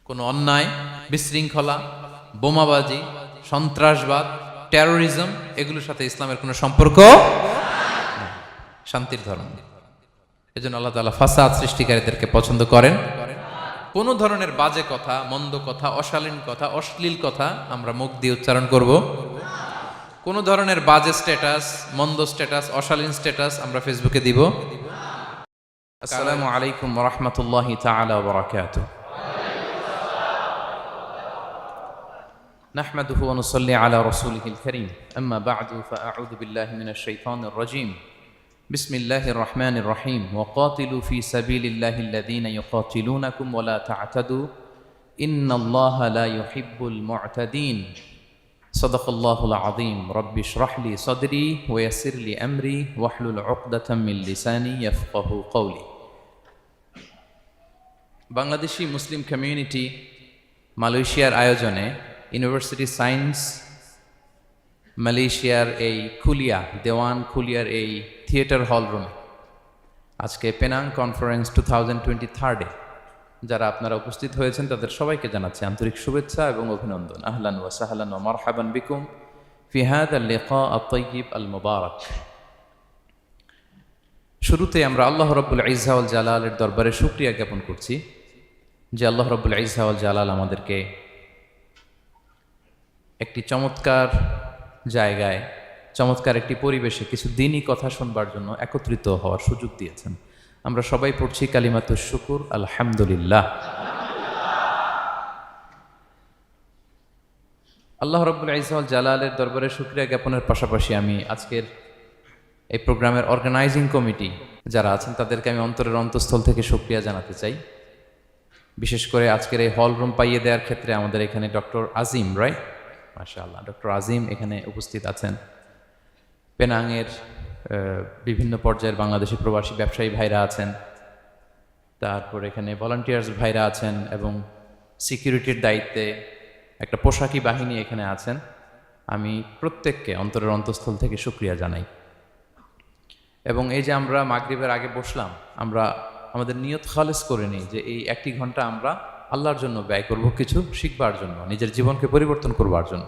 কোনো অন্যায়, বিশৃঙ্খলা, বোমাবাজি, সন্ত্রাসবাদ, টেরোরিজম এগুলোর সাথে ইসলামের কোনো সম্পর্ক নেই। শান্তির ধর্ম। এজন্য আল্লাহ তাআলা ফাসাদ সৃষ্টিকারীদেরকে পছন্দ করেন। কোনো ধরনের বাজে কথা, মন্দ কথা, অশালীন কথা, অশ্লীল কথা আমরা মুখ দিয়ে উচ্চারণ করব। কোনো ধরনের বাজে স্ট্যাটাস, মন্দ স্ট্যাটাস, অশালীন স্ট্যাটাস আমরা ফেসবুকে দিব। আসসালামু আলাইকুম ওয়া রাহমাতুল্লাহি তাআলা ওয়া বারাকাতুহু। نحمده ونصلي على رسوله الكريم أما بعد فأعوذ بالله من الشيطان الرجيم بسم الله الرحمن الرحيم وقاتلوا في سبيل الله الذين يقاتلونكم ولا تعتدوا إن الله لا يحب المعتدين صدق الله العظيم رب اشرح لي صدري ويسر لي أمري واحلل عقدة من لساني يفقه قولي বাংলাদেশি মুসলিম কমিউনিটি মালয়েশিয়ার আয়োজনে ইউনিভার্সিটি সায়েন্স মালয়েশিয়ার এই দেওয়ান খুলিয়ার এই থিয়েটার হল রুমে আজকে পেনাং কনফারেন্স 2023 যারা আপনারা উপস্থিত হয়েছেন তাদের সবাইকে জানাচ্ছি আন্তরিক শুভেচ্ছা এবং অভিনন্দন। আহলান ওয়া সাহলান ওয়া মারহাবান বিকুম ফি হাযাল লিকা আত-তাইয়িব আল মুবারাক। শুরুতে আমরা আল্লাহ রাব্বুল ইজ্জা ওয়াল জালালের দরবারে শুকরিয়া জ্ঞাপন করছি যে আল্লাহ রাব্বুল ইজ্জা ওয়াল জালাল আমাদেরকে একটি চমৎকার জায়গায়, চমৎকার একটি পরিবেশে কিছু দিনই কথা শুনবার জন্য একত্রিত হওয়ার সুযোগ দিয়েছেন। আমরা সবাই পড়ছি কালিমাতুশ শুকুর আলহামদুলিল্লাহ। আল্লাহ রাব্বুল ইজ্জা ওয়াল জালালের দরবারে শুকরিয়া জ্ঞাপনের পাশাপাশি আমি আজকের এই প্রোগ্রামের অর্গানাইজিং কমিটি যারা আছেন তাদেরকে আমি অন্তরের অন্তঃস্থল থেকে শুকরিয়া জানাতে চাই। বিশেষ করে আজকের এই হল রুম পাইয়ে দেওয়ার ক্ষেত্রে আমাদের এখানে ডক্টর আজিম, রাইট, মাশাআল্লাহ, ডক্টর আজিম এখানে উপস্থিত আছেন। পেনাংয়ের বিভিন্ন পর্যায়ের বাংলাদেশি প্রবাসী ব্যবসায়ী ভাইরা আছেন, তারপর এখানে ভলান্টিয়ার্স ভাইরা আছেন এবং সিকিউরিটির দায়িত্বে একটা পোশাকি বাহিনী এখানে আছেন। আমি প্রত্যেককে অন্তরের অন্তঃস্থল থেকে শুকরিয়া জানাই। এবং এই যে আমরা মাগরিবের আগে বসলাম, আমরা আমাদের নিয়ত খালেস করে নিই যে এই 1 ঘন্টা আমরা আল্লাহর জন্য ব্যয় করব, কিছু শিখবার জন্য, নিজের জীবনকে পরিবর্তন করবার জন্য।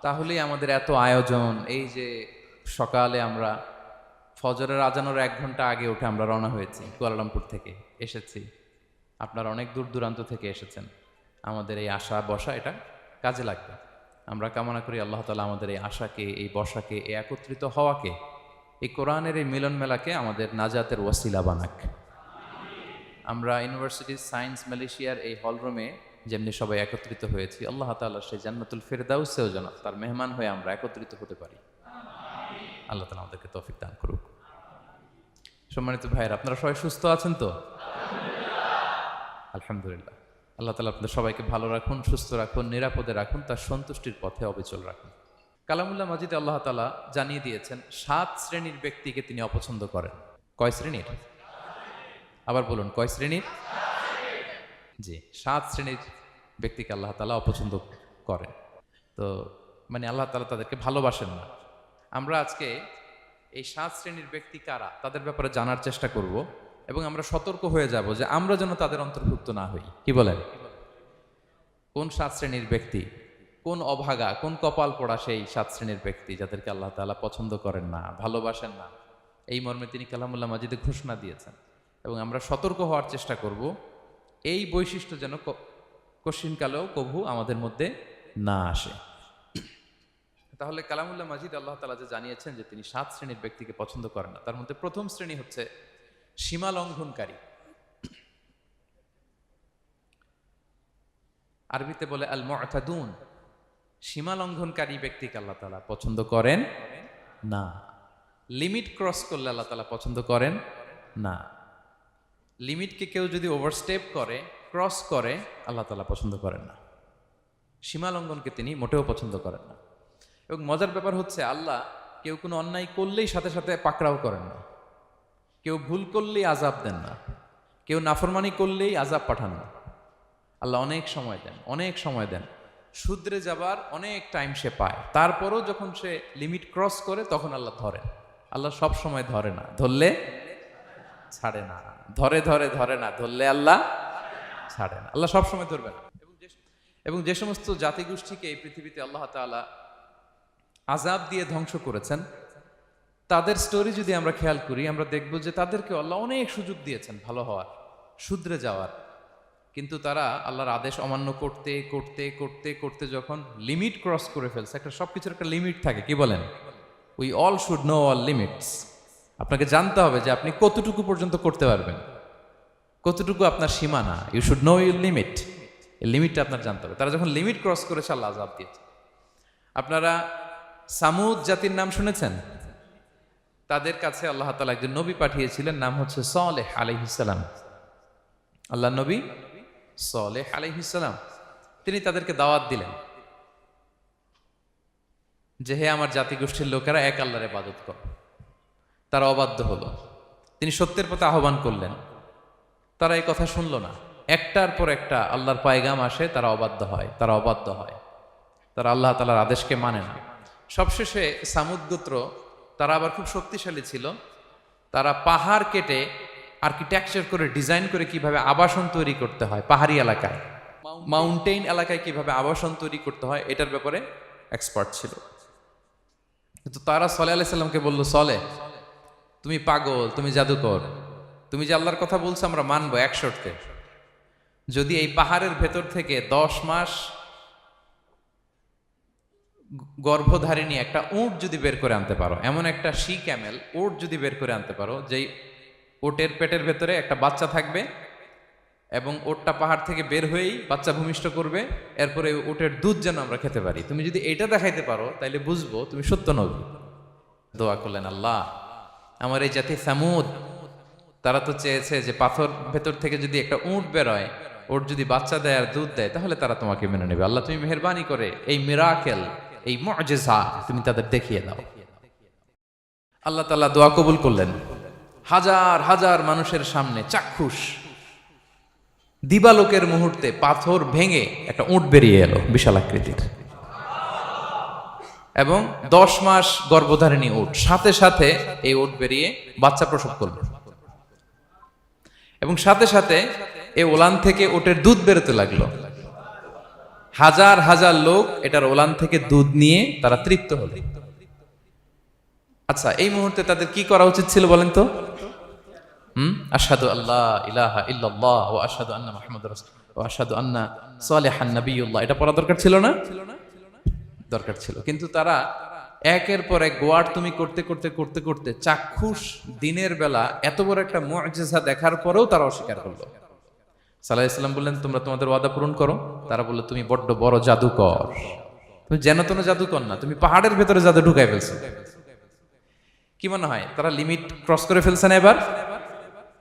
তাহলেই আমাদের এত আয়োজন, এই যে সকালে আমরা ফজরের আজানের 1 ঘন্টা আগে উঠে আমরা রওনা হয়েছি, কুয়ালালামপুর থেকে এসেছি, আপনারা অনেক দূর দূরান্ত থেকে এসেছেন। আমাদের এই আশা বসা এটা কাজে লাগবে। আমরা কামনা করি আল্লাহ তাআলা আমাদের এই আশাকে, এই বসাকে, এই একত্রিত হওয়াকে, এই কোরআনের এই মিলন মেলাকে আমাদের নাজাতের ওয়াসিলা বানাক। আমরা ইউনিভার্সিটি সায়েন্স মালয়েশিয়ার এই হলরুমে যেমনি সবাই একত্রিত হয়েছি, আল্লাহ তাআলা সেই জান্নাতুল ফেরদাউসেও যেন তার মেহমান হয়ে আমরা একত্রিত হতে পারি। আল্লাহ তাআলা আমাদেরকে তৌফিক দান করুক। সম্মানিত ভাইয়েরা, আপনারা সবাই সুস্থ আছেন তো? আলহামদুলিল্লাহ। আল্লাহ তাআলা আপনাদের সবাইকে ভালো রাখুন, সুস্থ রাখুন, নিরাপদে রাখুন, তার সন্তুষ্টির পথে অবিচল রাখুন। কালামুল্লাহ মাজিদে আল্লাহ তাআলা জানিয়ে দিয়েছেন 7 শ্রেণীর ব্যক্তিকে তিনি অপছন্দ করেন। কয় শ্রেণীর? আবার বলুন, কয় শ্রেণীর? জি, 7 শ্রেণীর ব্যক্তিকে আল্লাহ তাআলা অপছন্দ করেন। তো মানে আল্লাহ তাআলা তাদেরকে ভালোবাসেন না। আমরা আজকে এই 7 শ্রেণীর ব্যক্তি কারা তাদের ব্যাপারে জানার চেষ্টা করব এবং আমরা সতর্ক হয়ে যাব যে আমরা যেন তাদের অন্তর্ভুক্ত না হই। কি বলেন? কোন 7 শ্রেণীর ব্যক্তি, কোন অভাগা, কোন কপাল পোড়া সেই 7 শ্রেণীর ব্যক্তি যাদেরকে আল্লাহ তাআলা পছন্দ করেন না, ভালোবাসেন না, এই মর্মে তিনি কালামুল্লাহ মাজিদে ঘোষণা দিয়েছেন। এবং আমরা সতর্ক হওয়ার চেষ্টা করব এই বৈশিষ্ট্য যেন কশিনকালেও কভু আমাদের মধ্যে না আসে। তাহলে কালামুল্লাহ মাজিদ আল্লাহ তাআলা যে জানিয়েছেন যে তিনি 7 শ্রেণীর ব্যক্তিকে পছন্দ করেন না, তার মধ্যে প্রথম শ্রেণী হচ্ছে সীমা লঙ্ঘনকারী। আরবিতে বলে আল মুআতাদুন। সীমা লঙ্ঘনকারী ব্যক্তিকে আল্লাহ তাআলা পছন্দ করেন না। লিমিট ক্রস করলে আল্লাহ তাআলা পছন্দ করেন না। লিমিটকে কেউ যদি ওভারস্টেপ করে, ক্রস করে, আল্লাহ তাআলা পছন্দ করেন না। সীমা লঙ্ঘনকে তিনি মোটেও পছন্দ করেন না। এবং মজার ব্যাপার হচ্ছে আল্লাহ কেউ কোনো অন্যায় করলেই সাথে সাথে পাকড়াও করেন না, কেউ ভুল করলেই আযাব দেন না, কেউ নাফরমানি করলেই আযাব পাঠান না। আল্লাহ অনেক সময় দেন, অনেক সময় দেন, শুধরে যাবার অনেক টাইম সে পায়। তারপরও যখন সে লিমিট ক্রস করে তখন আল্লাহ ধরেন। আল্লাহ সব সময় ধরে না, ধরলে ছাড়ে না, ধরে ধরে ধরে না, ধরলে আল্লাহ ছাড়ে না, আল্লাহ সবসময় ধরবে না। এবং যে সমস্ত জাতিগোষ্ঠীকে এই পৃথিবীতে আল্লাহ তাআলা আযাব দিয়ে ধ্বংস করেছেন, তাদের স্টোরি যদি আমরা খেয়াল করি, আমরা দেখব যে তাদেরকে আল্লাহ অনেক সুযোগ দিয়েছেন ভালো হওয়ার, শুধরে যাওয়ার, কিন্তু তারা আল্লাহর আদেশ অমান্য করতে করতে করতে করতে যখন লিমিট ক্রস করে ফেলছে, একটা সবকিছুর একটা লিমিট থাকে, কি বলেন? We all should know all limits. আপনাকে জানতে হবে যে আপনি কতটুকু পর্যন্ত করতে পারবেন, কতটুকু আপনার সীমানা। You should know your limit. এই লিমিটটা আপনার জানতে হবে। তারা যখন লিমিট ক্রস করেছে, আল্লাহ আযাব দিয়েছে। আপনারা সামুদ জাতির নাম শুনেছেন? তাদের কাছে আল্লাহ তাআলা একজন নবী পাঠিয়েছিলেন, নাম হচ্ছে সালেহ আলাইহিস সালাম। আল্লাহ নবী সালেহ আলাইহিস সালাম, তিনি তাদেরকে দাওয়াত দিলেন যে হে আমার জাতিগোষ্ঠীর লোকেরা, এক আল্লাহর ইবাদত করো। তারা অবাধ্য হলো। তিনি সত্যের পথে আহ্বান করলেন, তারা এই কথা শুনলো না। একটার পর একটা আল্লাহর পায়গাম আসে, তারা অবাধ্য হয়, তারা অবাধ্য হয়, তারা আল্লাহ তাআলার আদেশকে মানে না। সবশেষে সামুদ গোত্র, তারা আবার খুব শক্তিশালী ছিল। তারা পাহাড় কেটে আর্কিটেকচার করে ডিজাইন করে কিভাবে আবাসন তৈরি করতে হয় পাহাড়ি এলাকায়, মাউন্টেইন এলাকায় কিভাবে আবাসন তৈরি করতে হয়, এটার ব্যাপারে এক্সপার্ট ছিল। কিন্তু তারা সালেহ আলাইহিস সালামকে বলল, সালেহ তুমি পাগল, তুমি জাদুকর, তুমি যে আল্লাহর কথা বলছো আমরা মানবো এক শর্তে, যদি এই পাহাড়ের ভেতর থেকে 10 মাস গর্ভধারিণী একটা উট যদি বের করে আনতে পারো, এমন একটা শি ক্যামেল উট যদি বের করে আনতে পারো, যেই ওটের পেটের ভেতরে একটা বাচ্চা থাকবে এবং ওটটা পাহাড় থেকে বের হয়েই বাচ্চা ভূমিষ্ঠ করবে, এরপরে ওটের দুধ যেন আমরা খেতে পারি, তুমি যদি এটা দেখাইতে পারো তাইলে বুঝবো তুমি সত্য নবী। দোয়া করলেন, আল্লাহ আমার এই জাতি সামুদ, তারা তো চেয়েছে যে পাথর ভেতর থেকে যদি একটা উট বেরোয়, ওর যদি বাচ্চা দেয় আর দুধ দেয়, তাহলে তারা তোমাকে মেনে নেবে। আল্লাহ তুমি মেহেরবানি করে এই মিরাকেল, এই মুআজিজা তুমি তাদের দেখিয়ে দাও। আল্লাহ তাআলা দোয়া কবুল করলেন। হাজার হাজার মানুষের সামনে চাক্ষুষ দিবালোকের মুহূর্তে পাথর ভেঙে একটা উট বেরিয়ে এলো বিশাল আকৃতির, এবং 10 মাস গর্ভধারিণী উট, সাথে সাথে এই উট বেরিয়ে বাচ্চা প্রসব করল, এবং সাথে সাথে এই ওলান থেকে উটের দুধ বেরোতে লাগলো। হাজার হাজার লোক এটার ওলান থেকে দুধ নিয়ে তারা তৃপ্ত হলো। আচ্ছা, এই মুহূর্তে তাদের কি করা উচিত ছিল বলেন তো? আশহাদু আল্লাহ ইলাহা ইল্লাল্লাহ ওয়া আশহাদু আন্না মুহাম্মাদুর রাসূলুল্লাহ ওয়া আশহাদু আন্না সালিহান নাবিয়্যুল্লাহ, এটা পড়া দরকার ছিল না? দরকার ছিল। কিন্তু তারা একের পর এক গোয়ার তুমি করতে করতে করতে করতে চাক্ষুষ দিনের বেলা এত বড় একটা মুআজিজা দেখার পরেও তারা অস্বীকার করলো। সাল্লাল্লাহু আলাইহি ওয়াসাল্লাম বললেন, তোমরা তোমাদের ওয়াদা পূরণ করো। তারা বলল, তুমি বড্ড বড় জাদুকর, তুমি যেন তেন জাদুকর না, তুমি পাহাড়ের ভেতরে জাদু ঢুকাই ফেলছো। কি মনে হয় তারা লিমিট ক্রস করে ফেলছে না? এবার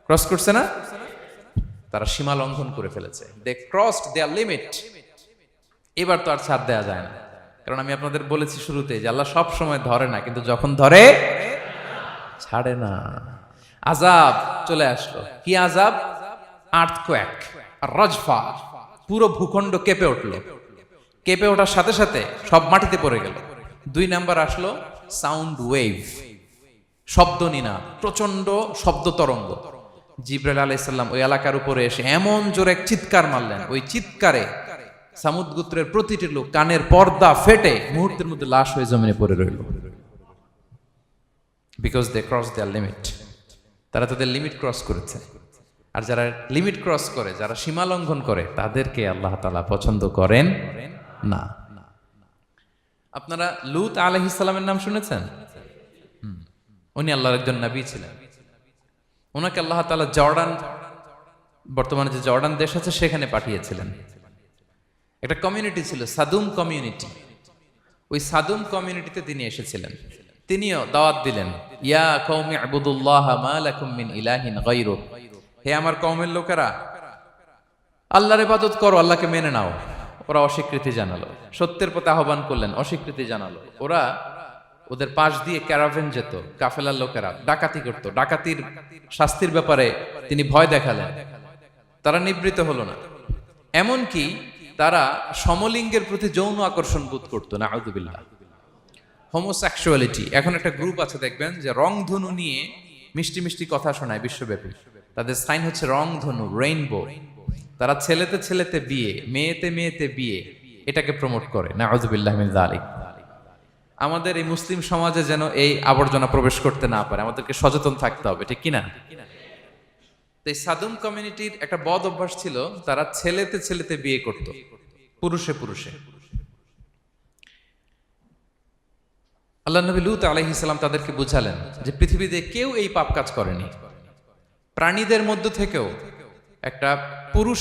ক্রস করছে না? তারা সীমা লঙ্ঘন করে ফেলেছে। দে ক্রসড দেয়ার লিমিট। এবার তো আর ছাড় দেয়া যায় না, কারণ আমি আপনাদের বলেছি শুরুতে যে আল্লাহ সব সময় ধরে না, কিন্তু যখন ধরে ছাড়ে না। আযাব চলে আসলো। কি আযাব? আর্থকোয়েক, রাজফা, পুরো ভূখণ্ড কেঁপে উঠলো। কেঁপে ওঠার সাথে সাথে সব মাটিতে পড়ে গেল। 2 নাম্বার আসলো সাউন্ড ওয়েভ, শব্দ নিনাদ, প্রচন্ড শব্দ তরঙ্গ। জিবরাইল আলাইহিস সালাম ওই এলাকার উপরে এসে এমন জোরে এক চিৎকার মারলেন, ওই চিৎকারে সামুদ গোত্রের প্রতিটি লোক কানের পর্দা ফেটে মুহূর্তের মধ্যে লাশ হয়ে জমিনে পড়ে রইল। Because they cross their limit. তারা তাদের লিমিট ক্রস করেছে। আর যারা লিমিট ক্রস করে, যারা সীমা লঙ্ঘন করে, তাদেরকে আল্লাহ তাআলা পছন্দ করেন না। আপনারা লূত আলাইহিস সালামের নাম শুনেছেন? উনি আল্লাহর একজন নবী ছিলেন। ওনাকে আল্লাহ তাআলা জর্ডান, বর্তমানে যে জর্ডান দেশ আছে সেখানে পাঠিয়েছিলেন। একটা কমিউনিটি ছিল সাদুম কমিউনিটি। ওই সাদুম কমিউনিটিতে তিনি এসেছিলেন। তিনিও দাওয়াত দিলেন, ইয়া কওমি ইবুদুল্লাহ মা লাকুম মিন ইলাহিন গায়রু, হে আমার কওমের লোকেরা, আল্লাহর ইবাদত করো, আল্লাহকে মেনে নাও। ওরা অস্বীকৃতি জানালো। সত্যের পথে আহ্বান করলেন, অস্বীকৃতি জানালো। ওরা, ওদের পাশ দিয়ে ক্যারাভেন যেত, কাফেলার লোকেরা ডাকাতি করত। ডাকাতির শাস্তির ব্যাপারে তিনি ভয় দেখালেন। তারা নিবৃত্ত হলো না। এমনকি তারা সমলিঙ্গের প্রতি যৌন আকর্ষণ বোধ করতো। নাউযুবিল্লাহ। হোমোসেক্সুয়ালিটি। এখন একটা গ্রুপ আছে দেখবেন যে রংধনু নিয়ে মিষ্টি মিষ্টি কথা শোনায় বিশ্বব্যাপী। তাদের সাইন হচ্ছে রংধনু, রেইনবো। তারা ছেলেতে ছেলেতে বিয়ে, মেয়েতে মেয়েতে বিয়ে, এটাকে প্রমোট করে। নাউযুবিল্লাহি মিন যালিক। আমাদের এই মুসলিম সমাজে যেন এই আবর্জনা প্রবেশ করতে না পারে, আমাদেরকে সচেতন থাকতে হবে, ঠিক কিনা? তো এই সাদুম কমিউনিটির একটা বদ অভ্যাস ছিল, তারা ছেলেতে ছেলেতে বিয়ে করত, পুরুষে পুরুষে। আল্লাহ নবী লূত আলাইহিস সালাম তাদেরকে বুঝালেন যে পৃথিবীতে কেউ এই পাপ কাজ করেনি। প্রাণীদের মধ্য থেকেও একটা পুরুষ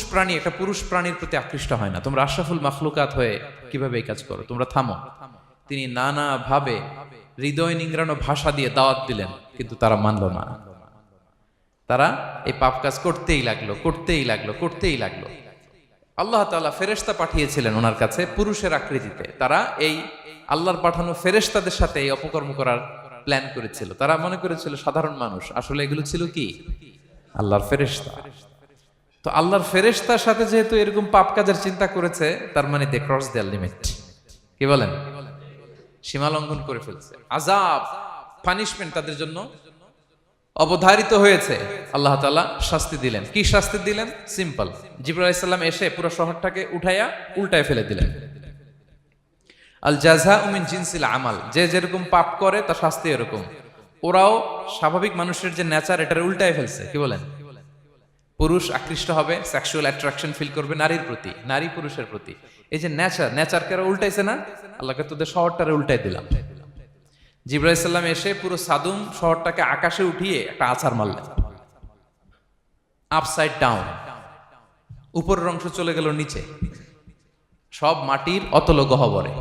প্রাণীর প্রতি আকৃষ্ট হয় না। তোমরা আশরাফুল মাখলুকাত হয়ে কিভাবে এই কাজ করো? তোমরা থামো। তিনি নানা ভাবে হৃদয় নিংড়ানো ভাষা দিয়ে দাওয়াত দিলেন, কিন্তু তারা মানল না। তারা এই পাপ কাজ করতেই লাগলো। আল্লাহ তাআলা ফেরেশতা পাঠিয়েছিলেন ওনার কাছে পুরুষের আকৃতিতে। তারা এই আল্লাহর পাঠানো ফেরেশতাদের সাথে এই অপকর্ম করার প্ল্যান করেছিল। তারা মনে করেছিল সাধারণ মানুষ, আসলে এগুলো ছিল কি? আল্লাহর ফেরেশতা। তো আল্লাহর ফেরেশতার সাথে যেহেতু এরকম পাপ কাজের চিন্তা করেছে, তার মানে দে ক্রস দেয়ার লিমিট। কি বলেন? সীমা লঙ্ঘন করে ফেলছে। আযাব, পানিশমেন্ট তাদের জন্য অবধারিত হয়েছে। আল্লাহ তাআলা শাস্তি দিলেন। কি শাস্তি দিলেন? সিম্পল। জিবরাইল আলাইহিস সালাম এসে পুরো শহরটাকে উঠাইয়া উল্টায় ফেলে দিলেন। আল জাযাউ মিন জিনসিল আমাল, যে যেরকম পাপ করে তার শাস্তি এরকম। ওরাও স্বাভাবিক মানুষের যে নেচার, এটার উল্টায় ফেলছে। কি বলেন? পুরুষ আকৃষ্ট হবে, সেক্সুয়াল অ্যাট্রাকশন ফিল করবে নারীর প্রতি, নারী পুরুষের প্রতি। এই যে নেচারকে উল্টাইছে না, আল্লাহকে তোদের শহরটারে উল্টাই দিলাম। জিবরাইল আলাইহিস সালাম এসে পুরো সাদুম শহরটাকে আকাশে উঠিয়ে একটা আছাড় মারলেন, আপসাইড ডাউন। উপরের অংশ চলে গেল নিচে, সব মাটির অতল গহ্বরে।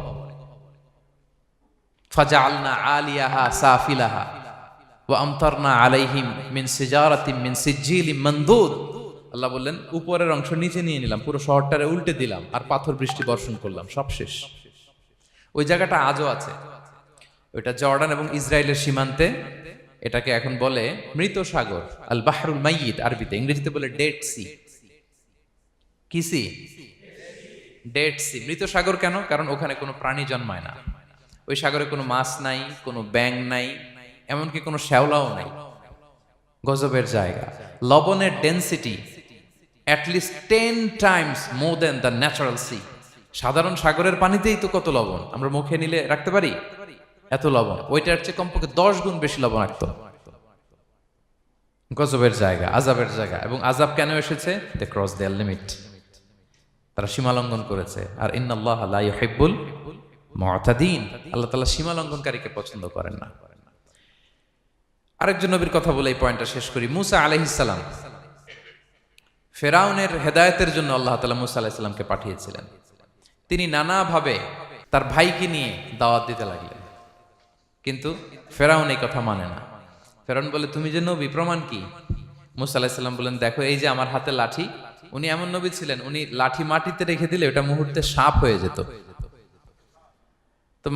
ফাজআলনা আলিয়াহা সাফিলাহা ওয়া আমতারনা আলাইহিম মিন সিজারাতিন মিন সিজিলিম মানদুদ। আল্লাহ বললেন উপরের অংশ নিচে নিয়ে নিলাম, পুরো শহরটারে উল্টে দিলাম, আর পাথর বৃষ্টি বর্ষণ করলাম, সব শেষ। ওই জায়গাটা আজও আছে, ওইটা জর্ডান এবং ইসরায়েলের সীমান্তে। এটাকে এখন বলে মৃত সাগর, আল বাহরুল মাইয়িত আরবিতে, ইংরেজিতে বলে ডেড সি। কি সি? Dead sea. মৃত সাগর কেন? কারণ ওখানে কোনো প্রাণী জন্মায় না। ওই সাগরে কোনো মাছ নাই, কোনো ব্যাঙ নাই, এমনকি কোনো শ্যাওলাও নাই। গজবের জায়গা। লবণের density at least 10 times more than the natural sea. সাধারণ সাগরের পানিতেই তো কত লবণ, আমরা মুখে নিলে রাখতে পারি এত লবণ। ওইটার চেয়ে কমপক্ষে 10 গুণ বেশি লবণাক্ত। গজবের জায়গা, আযাবের জায়গা। এবং আযাব কেন এসেছে? They cross their limit. তারা সীমা লঙ্ঘন করেছে। আর ইন্নাল্লাহা লা ইউহিব্বুল মুতাদিন, আল্লাহ তাআলা সীমা লঙ্ঘনকারীকে পছন্দ করেন না। আরেকজন নবীর কথা বলে এই পয়েন্টটা শেষ করি। মুসা আলাইহিস সালাম, ফেরাউনের হেদায়েতের জন্য আল্লাহ তাআলা মুসা আলাইহিস সালামকে পাঠিয়েছিলেন। তিনি নানাভাবে তার ভাইকে নিয়ে দাওয়াত দিতে লাগলেন, কিন্তু ফেরাউন এই কথা মানে না। ফেরাউন বলে তুমি যে নবী, প্রমাণ কি? মুসা আলাইহিস সালাম বলেন দেখো এই যে আমার হাতে লাঠি। উনি এমন নবী ছিলেন, উনি লাঠি মাটিতে রেখে দিলে ওটা মুহূর্তে সাপ হয়ে যেত। তো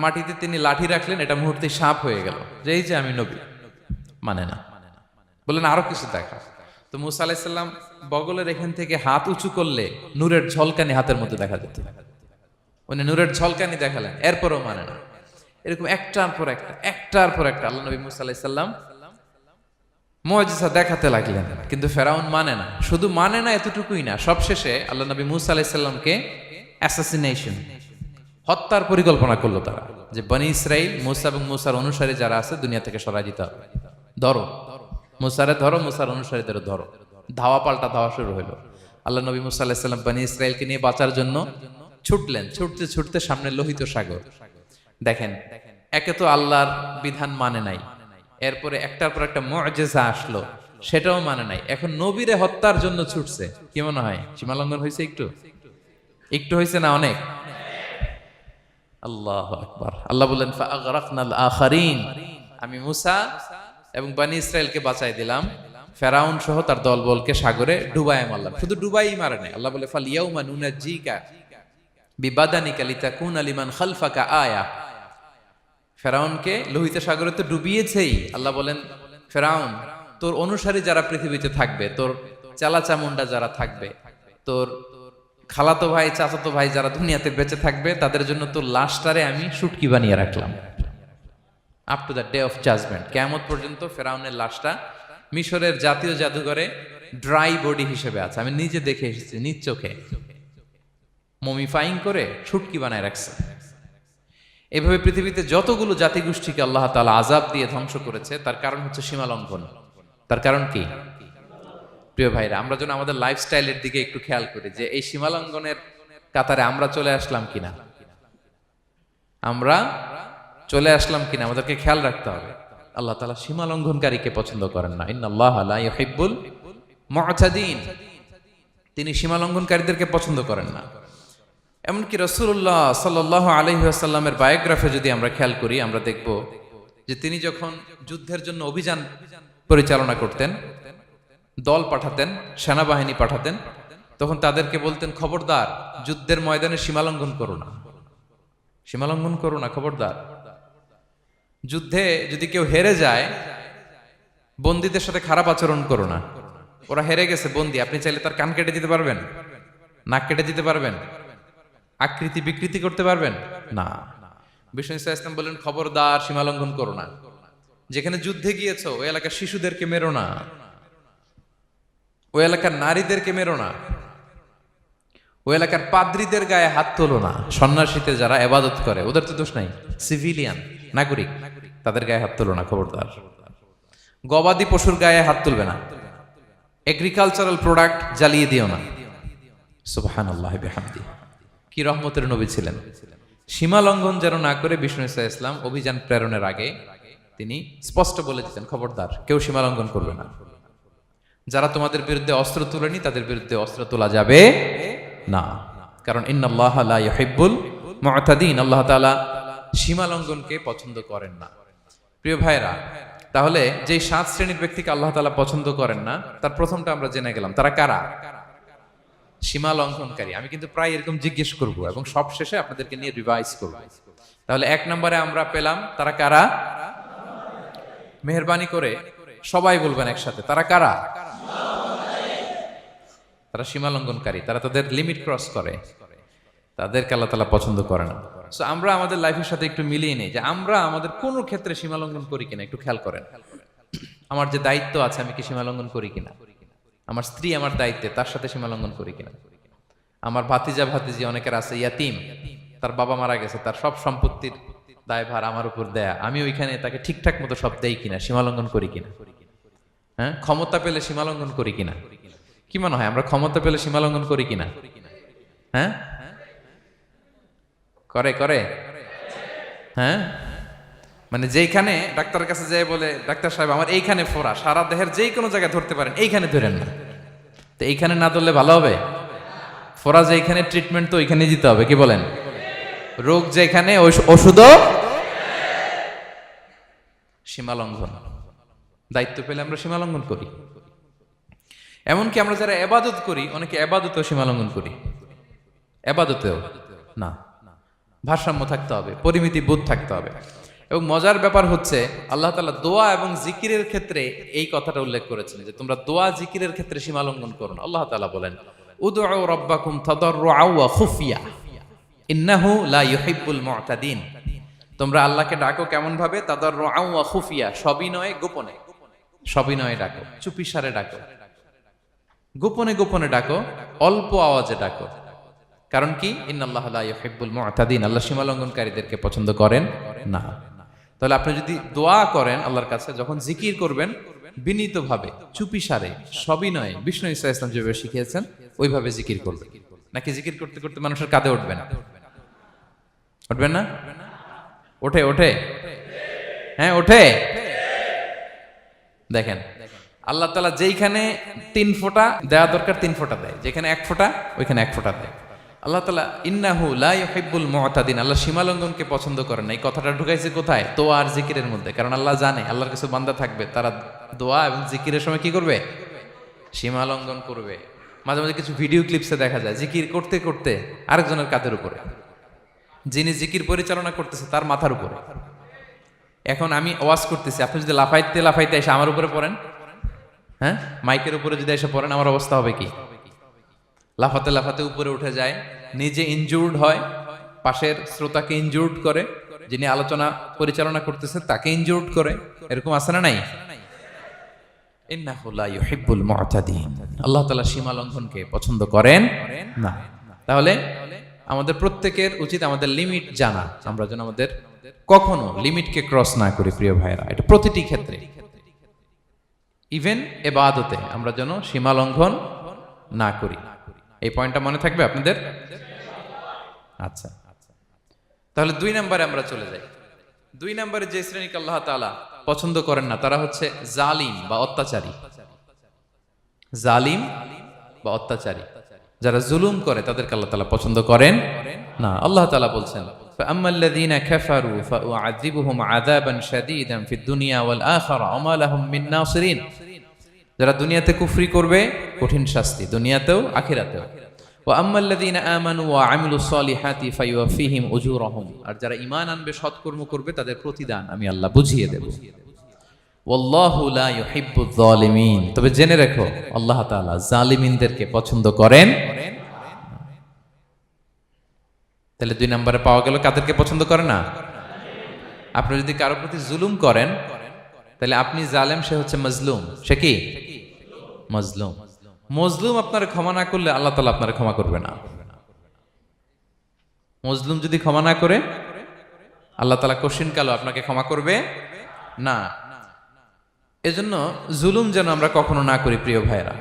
মাটিতে তিনি লাঠি রাখলেন, এটা মুহূর্তে সাপ হয়ে গেল, যে এই যে আমি নবী। মানে না, বললেন আরো কিছু দেখা। তো মুসা আলাইহিস সালাম বগলের এখান থেকে হাত উঁচু করলে নূরের ঝলকানি হাতের মধ্যে দেখা যেত। উনি নূরের ঝলকানি দেখালেন, এরপরও মানে না। এরকম একটার পর একটা আল্লাহ নবী মুসা আলাইহিস সালাম মুআজিজা দেখাতে লাগলেন, কিন্তু ফেরাউন মানে না। শুধু মানে না এতটুকুই না, সবশেষে আল্লাহ নবী মুসা আলাইহিস সালামকে অ্যাসাসিনেশন, হত্যার পরিকল্পনা করলো তারা, যে বনি ইসরাইল, মুসা এবং মুসার অনুসারী যারা আছে দুনিয়া থেকে সরাই দিতে হবে। ধরো মুসারে, ধরো মুসার অনুসারীদের ধরো। ধাওয়া পাল্টা ধাওয়া শুরু হলো। আল্লাহ নবী মুসা আলাইহিস সালাম বনি ইসরাইলকে নিয়ে বাঁচার জন্য ছুটলেন। ছুটতে ছুটতে সামনে লোহিত সাগর। দেখেন, একে তো আল্লাহর বিধান মানে নাই, এরপরে একটার পর একটা মুআজিজা আসলো, সেটাও মানে নাই। এখন নবীরে হত্যার জন্য ছুটছে। কি মনে হয় সীমা লঙ্ঘন হয়েছে? একটু হয়েছে না? অনেক। আল্লাহু আকবার। আল্লাহ বলেন ফাআগরাকনাল আখারিন, আমি মুসা এবং বনি ইসরাইলকে বাঁচাই দিলাম, ফেরাউন সহ তার দলবলকে সাগরে ডুবায় মারলাম। শুধু ডুবাই মারে নাই, আল্লাহ বলে ফাল ইয়াউমা নুনাজ্জিকা বিবাদানিকা লিতাকুনা লিমান খালফাকা আয়া। ফেরাউনকে লোহিত সাগরে তো ডুবিয়েছেই। আল্লাহ বলেন ফেরাউন, তোর অনুসারী যারা পৃথিবীতে থাকবে, তোর চালা চামুন্ডা যারা থাকবে, তোর খালাতো ভাই চাচাতো ভাই যারা দুনিয়াতে বেঁচে থাকবে, তাদের জন্য তোর লাশটারে আমি শুটকি বানিয়ে রাখলাম। Up to the day of judgement, কিয়ামত পর্যন্ত ফেরাউনের লাশটা মিশরের জাতীয় জাদুঘরে ড্রাই বডি হিসেবে আছে। আমি নিজে দেখে এসেছি নিজ চোখে, মমিফাইং করে শুটকি বানায় রাখছে। এভাবে পৃথিবীতে যতগুলো জাতিগোষ্ঠীকে আল্লাহ তাআলা আযাব দিয়ে ধ্বংস করেছে, তার কারণ হচ্ছে সীমা লঙ্ঘন। তার কারণ কি? প্রিয় ভাইরা, আমরা যেন আমাদের লাইফস্টাইলের দিকে একটু খেয়াল করি যে এই সীমা লঙ্ঘনের কাতারে আমরা চলে আসলাম কিনা, আমরা চলে আসলাম কিনা আমাদেরকে খেয়াল রাখতে হবে। আল্লাহ তাআলা সীমা লঙ্ঘনকারীকে পছন্দ করেন না। ইন্নাল্লাহা লা ইউহিব্বুল মু'তাদিন, তিনি সীমা লঙ্ঘনকারীদেরকে পছন্দ করেন না। এমনকি রাসূলুল্লাহ সাল্লাল্লাহু আলাইহি ওয়াসাল্লামের বায়োগ্রাফি যদি আমরা খেয়াল করি, আমরা দেখব যে তিনি যখন যুদ্ধের জন্য অভিযান পরিচালনা করতেন, দল পাঠাতেন, সেনাবাহিনী পাঠাতেন, তখন তাদেরকে বলতেন, খবরদার যুদ্ধের ময়দানে সীমা লঙ্ঘন করো না, সীমা লঙ্ঘন করো না, খবরদার। যুদ্ধে যদি কেউ হেরে যায়, বন্দীদের সাথে খারাপ আচরণ করো না। ওরা হেরে গেছে বন্দী, আপনি চাইলে তার কান কেটে দিতে পারবেন, নাক কেটে দিতে পারবেন, আকৃতি বিকৃতি করতে পারবেন না। বিষ্ণু ইসা ইসলাম বললেন, খবরদার সীমা লঙ্ঘন করো না। যেখানে যুদ্ধে গিয়েছো ওই এলাকার শিশুদেরকে মেরো না, ওই এলাকার নারীদেরকে মেরো না, ওই এলাকার পাদ্রীদের গায়ে হাত তোলো না। সন্ন্যাসীতে যারা ইবাদত করে ওদের তো দোষ নাই, সিভিলিয়ান নাগরিক, তাদের গায়ে হাত তোলো না, খবরদার। গবাদি পশুর গায়ে হাত তুলবে না, এগ্রিকালচারাল প্রোডাক্ট জ্বালিয়ে দিও না। সুবহানাল্লাহি বিহামদিহি, কি রহমতের নবী ছিলেন। সীমা লঙ্ঘন যেন না করে বিষ্ণু ইসা ইসলাম অভিযান প্রেরণের আগে তিনি স্পষ্ট বলে দিতেন, খবরদার কেউ সীমা লঙ্ঘন করবে না। যারা তোমাদের বিরুদ্ধে অস্ত্র তুলেনি তাদের বিরুদ্ধে অস্ত্র তোলা যাবে না, কারণ ইন্নাল্লাহা লা ইউহিব্বুল মু'তাদিন, আল্লাহ তাআলা সীমা লঙ্ঘনকে পছন্দ করেন না। প্রিয় ভাইরা, তাহলে যে 7 শ্রেণীর ব্যক্তিকে আল্লাহ তাআলা পছন্দ করেন না, তার প্রথমটা আমরা জেনে গেলাম, তারা কারা? সীমা লঙ্ঘনকারী। আমি কিন্তু প্রায় এরকম জিজ্ঞেস করব এবং সব শেষে আপনাদেরকে নিয়ে রিভাইজ করব। তাহলে 1 নম্বরে আমরা পেলাম তারা কারা? মেহেরবানি করে সবাই বলবেন একসাথে, তারা কারা? তারা সীমা লঙ্ঘনকারী, তারা তাদের লিমিট ক্রস করে, তাদেরকে আল্লাহ তাআলা পছন্দ করে না। সো আমরা আমাদের লাইফের সাথে একটু মিলিয়ে নিই যে আমরা আমাদের কোন ক্ষেত্রে সীমা লঙ্ঘন করি কিনা একটু খেয়াল করেন। আমার যে দায়িত্ব আছে আমি কি সীমা লঙ্ঘন করি কিনা? আমার স্ত্রী আমার দায়িত্বে, তার সাথে সীমা লঙ্ঘন করি কিনা? আমার ভাতিজা ভাতিজি অনেকের আছে ইয়াতিম, তার বাবা মারা গেছে, তার সব সম্পত্তির দায়ভার আমার উপর দেয়া, আমি ওইখানে তাকে ঠিকঠাক মতো সব দেই কিনা, সীমা লঙ্ঘন করি কিনা? হ্যাঁ, ক্ষমতা পেলে সীমা লঙ্ঘন করি কিনা? কি মনে হয় আমরা ক্ষমতা পেলে সীমা লঙ্ঘন করি কিনা? হ্যাঁ, করে করে হ্যাঁ, মানে যেইখানে ডাক্তারের কাছে যায় বলে, ডাক্তার সাহেব আমার এইখানে ফোড়া, সারা দেহের যেই কোনো জায়গায় ধরতে পারেন, এইখানে ধরেন না, তো এইখানে না ধরলে ভালো হবে? ফোড়া যেইখানে, ট্রিটমেন্ট তো ওইখানে দিতে হবে, কি বলেন? রোগ যেখানে ওষুধও সীমা লঙ্ঘন। দায়িত্ব পেলে আমরা সীমা লঙ্ঘন করি। এমনকি আমরা যারা ইবাদত করি, অনেকে ইবাদতেও সীমা লঙ্ঘন করি, ইবাদতেও না। ভারসাম্য থাকতে হবে, পরিমিতি বোধ থাকতে হবে। এবং মজার ব্যাপার হচ্ছে আল্লাহ তাআলা দোয়া এবং জিকিরের ক্ষেত্রে এই কথাটা উল্লেখ করেছেন যে তোমরা দোয়া জিকিরের ক্ষেত্রে সীমা লঙ্ঘন করো না। আল্লাহ তাআলা বলেন, উদউ রাব্বাকুম তাদাররুআ ওয়া খুফিয়া ইন্নাহু লা ইউহিব্বুল মু'তাদিন। তোমরা আল্লাহকে ডাকো কেমন ভাবে? তাদাররুআ ওয়া খুফিয়া, সবিনয়ে গোপনে, সবিনয়ে ডাকো, চুপিসারে ডাকো, গোপনে গোপনে ডাকো, অল্প আওয়াজে ডাকো। কারণ কি? ইন্নাল্লাহা লা ইউহিব্বুল মু'তাদিন, আল্লাহ সীমা লঙ্ঘনকারীদেরকে পছন্দ করেন না। তাহলে আপনি যদি দোয়া করেন আল্লাহর কাছে, যখন জিকির করবেন বিনীতভাবে, চুপিসারে, সবিনয়ে, বিষ্ণু ইসা ইসলাম যেভাবে শিখিয়েছেন ওইভাবে জিকির করবেন। নাকি জিকির করতে করতে মানুষের কাঁধে উঠবেন? উঠবেন না? ওঠে ওঠে, হ্যাঁ ওঠে। দেখেন আল্লাহ তাআলা যেইখানে 3 ফোঁটা দেওয়া দরকার 3 ফোঁটা দেয়, যেখানে 1 ফোঁটা ওইখানে 1 ফোঁটা দেয়। আল্লাহ তাআলা ইন্নাহু লা ইউহিব্বুল মু'তাদিন, আল্লাহ সীমা লঙ্ঘনকে পছন্দ করেন না। এই কথাটা ঢুকাইছে কোথায়? দোয়া আর জিকিরের মধ্যে। কারণ আল্লাহ জানে আল্লাহর কিছু বান্দা থাকবে, তারা দোয়া এবং জিকিরের সময় কি করবে? সীমা লঙ্ঘন করবে। মাঝে মাঝে কিছু ভিডিও ক্লিপসে দেখা যায় জিকির করতে করতে আরেকজনের কাঁধের উপরে, যিনি জিকির পরিচালনা করতেছে তার মাথার উপরে। এখন আমি ওয়াজ করতেছি, আপনি যদি লাফাইতে লাফাইতে এসে আমার উপরে পড়েন, হ্যাঁ, মাইকের উপরে যদি এসে পড়েন, আমার অবস্থা হবে কি? লাফাতে লাফাতে উপরে উঠে যায়, নিজে ইনজুর্ড হয়, পাশের শ্রোতাকে ইনজুর্ড করে, যিনি আলোচনা পরিচালনা করতেছে তাকে ইনজুর্ড করে। এরকম আছে না নাই? ইন্নাহু লা ইউহিব্বুল মু'তাদিন। আল্লাহ তাআলা সীমা লঙ্ঘনকে পছন্দ করেন না। তাহলে আমাদের প্রত্যেকের উচিত আমাদের লিমিট জানা, আমরা যেন আমাদের কখনো লিমিটকে ক্রস না করি প্রিয় ভাইরা, এটা প্রতিটি ক্ষেত্রে, ইভেন ইবাদতে আমরা যেন সীমা লঙ্ঘন না করি। এই পয়েন্টটা মনে থাকবে আপনাদের? আচ্ছা, তাহলে 2 নম্বরে আমরা চলে যাই। 2 নম্বরে যে শ্রেণীকে আল্লাহ তাআলা পছন্দ করেন না তারা হচ্ছে জালিম বা অত্যাচারী। জালিম বা অত্যাচারী, যারা জুলুম করে তাদেরকে আল্লাহ তাআলা পছন্দ করেন না। আল্লাহ তাআলা বলছেন, ফাআম্মাল্লাযীনা কাফারু ফাউআযিবুহুম আযাবান শাদীদান ফিদ দুনিয়া ওয়াল আখিরা ওয়া মা লাহুম মিন নাসিরিন। যারা দুনিয়াতে কুফরি করবে কঠিন শাস্তি দুনিয়াতেও আখিরাতেও। ওয়া আম্মাল্লাযীনা আমানু ওয়া আমিলুস সলিহাতি ফায়ুওয়াফিহিম উজুরাহুম। আর যারা ঈমান আনবে সৎকর্ম করবে তাদের প্রতিদান আমি আল্লাহ বুঝিয়ে দেব। ওয়াল্লাহু লা ইউহিব্বুয যালিমিন। তবে জেনে রেখো আল্লাহ তাআলা জালিমিনদেরকে পছন্দ করেন। তাহলে 2 নম্বরে পাওয়া গেল কাদেরকে পছন্দ করে না? আপনি যদি কারো প্রতি জুলুম করেন তাহলে আপনি জালেম, সে হচ্ছে মাজলুম। সে কি? মাজলুম। মজলুম আপনার ক্ষমা না করলে আল্লাহ তাআলা আপনার ক্ষমা করবে না। মজলুম যদি ক্ষমা না করে আল্লাহ তাআলা কঠিন কালো আপনাকে ক্ষমা করবে না। এজন্য জুলুম যেন আমরা কখনো না করি প্রিয় ভাইরা।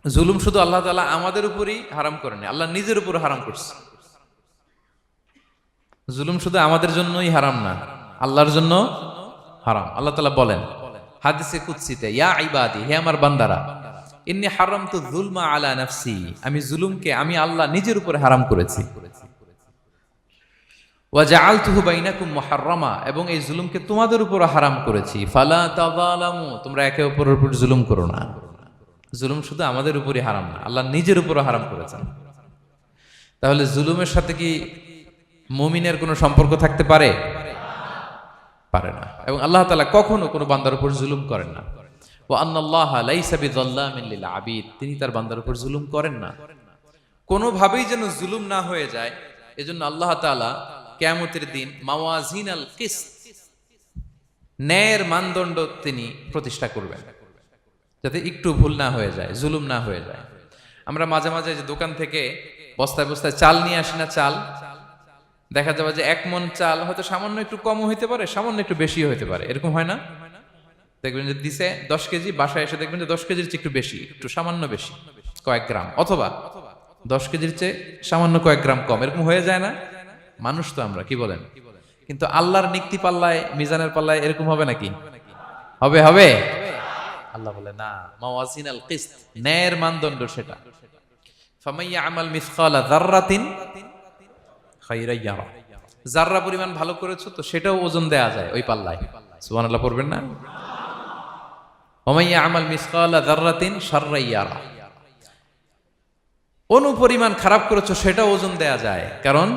জুলুম শুধু আল্লাহ তাআলা আমাদের উপরই হারাম করেনি, আল্লাহ নিজের উপর হারাম করছে। জুলুম শুধু আমাদের জন্যই হারাম না, আল্লাহর জন্য হারাম। আল্লাহ তাআলা বলেন হাদিসে কুদসিতে, ইয়া ইবাদি, হে আমার বান্দারা, ইন্নী হারামতু যুলমা আলা নাফসি, আমি জুলুমকে আমি আল্লাহ নিজের উপরে হারাম করেছি। ওয়া জাআলতুহু বাইনাকুম মুহাররামা, এবং এই জুলুমকে তোমাদের উপর হারাম করেছি। ফালা তাযালামু, তোমরা একে অপরের উপর জুলুম করো না। জুলুম শুধু আমাদের উপরই হারাম না, আল্লাহ নিজের উপর হারাম করেছেন। তাহলে জুলুমের সাথে কি মুমিনের কোনো সম্পর্ক থাকতে পারে? পারে না। এবং আল্লাহ তাআলা কখনো কোনো বান্দার উপর জুলুম করেন না। ওয়া আন্নাল্লাহা লাইসা বিযাল্লামিন লিল আবিদ, তিনি তার বান্দার উপর জুলুম করেন না। কোনোভাবেই যেন জুলুম না হয়ে যায়, এজন্য আল্লাহ তাআলা কিয়ামতের দিন মাওয়াজিনাল কিসত, ন্যায়ের মানদণ্ড তিনি প্রতিষ্ঠা করবেন, যাতে একটু ভুল না হয়ে যায়, জুলুম না হয়ে যায়। আমরা মাঝে মাঝে যে দোকান থেকে বস্তায় বস্তায় চাল নিয়ে আসি না, চাল দেখা যাবে যে 1 মণ চাল হয়তো সামান্য একটু কমও হইতে পারে, সামান্য একটু বেশিও হইতে পারে, এরকম হয় না? দেখবেন যে দিছে 10 কেজি, বাসায় এসে দেখবেন যে 10 কেজির চেয়ে একটু বেশি, একটু সামান্য বেশি কয়েক গ্রাম, অথবা 10 কেজির চেয়ে সামান্য কয়েক গ্রাম কম, এরকম হয়ে যায় না? মানুষ তো আমরা, কি বলেন? কিন্তু আল্লাহর নিক্তি পাল্লায়, মিজানের পাল্লায় এরকম হবে নাকি? হবে? হবে? আল্লাহ বলে না, মাওয়াজিনাল কিসত, ন্যায়ের মানদণ্ড সেটা। ফামাইয়া আমাল মিসকালা যাররাতিন খায়রান ইয়ারা, যাররা পরিমাণ ভালো করেছো তো সেটাও ওজন দেয়া যায় ওই পাল্লায়। সুবহানাল্লাহ পড়বেন না? ওমাইয়া আমাল মিসকালা যাররাতিন শাররান ইয়ারা, অনুপরিমাণ খারাপ করেছো সেটাও ওজন দেয়া যায়, কারণ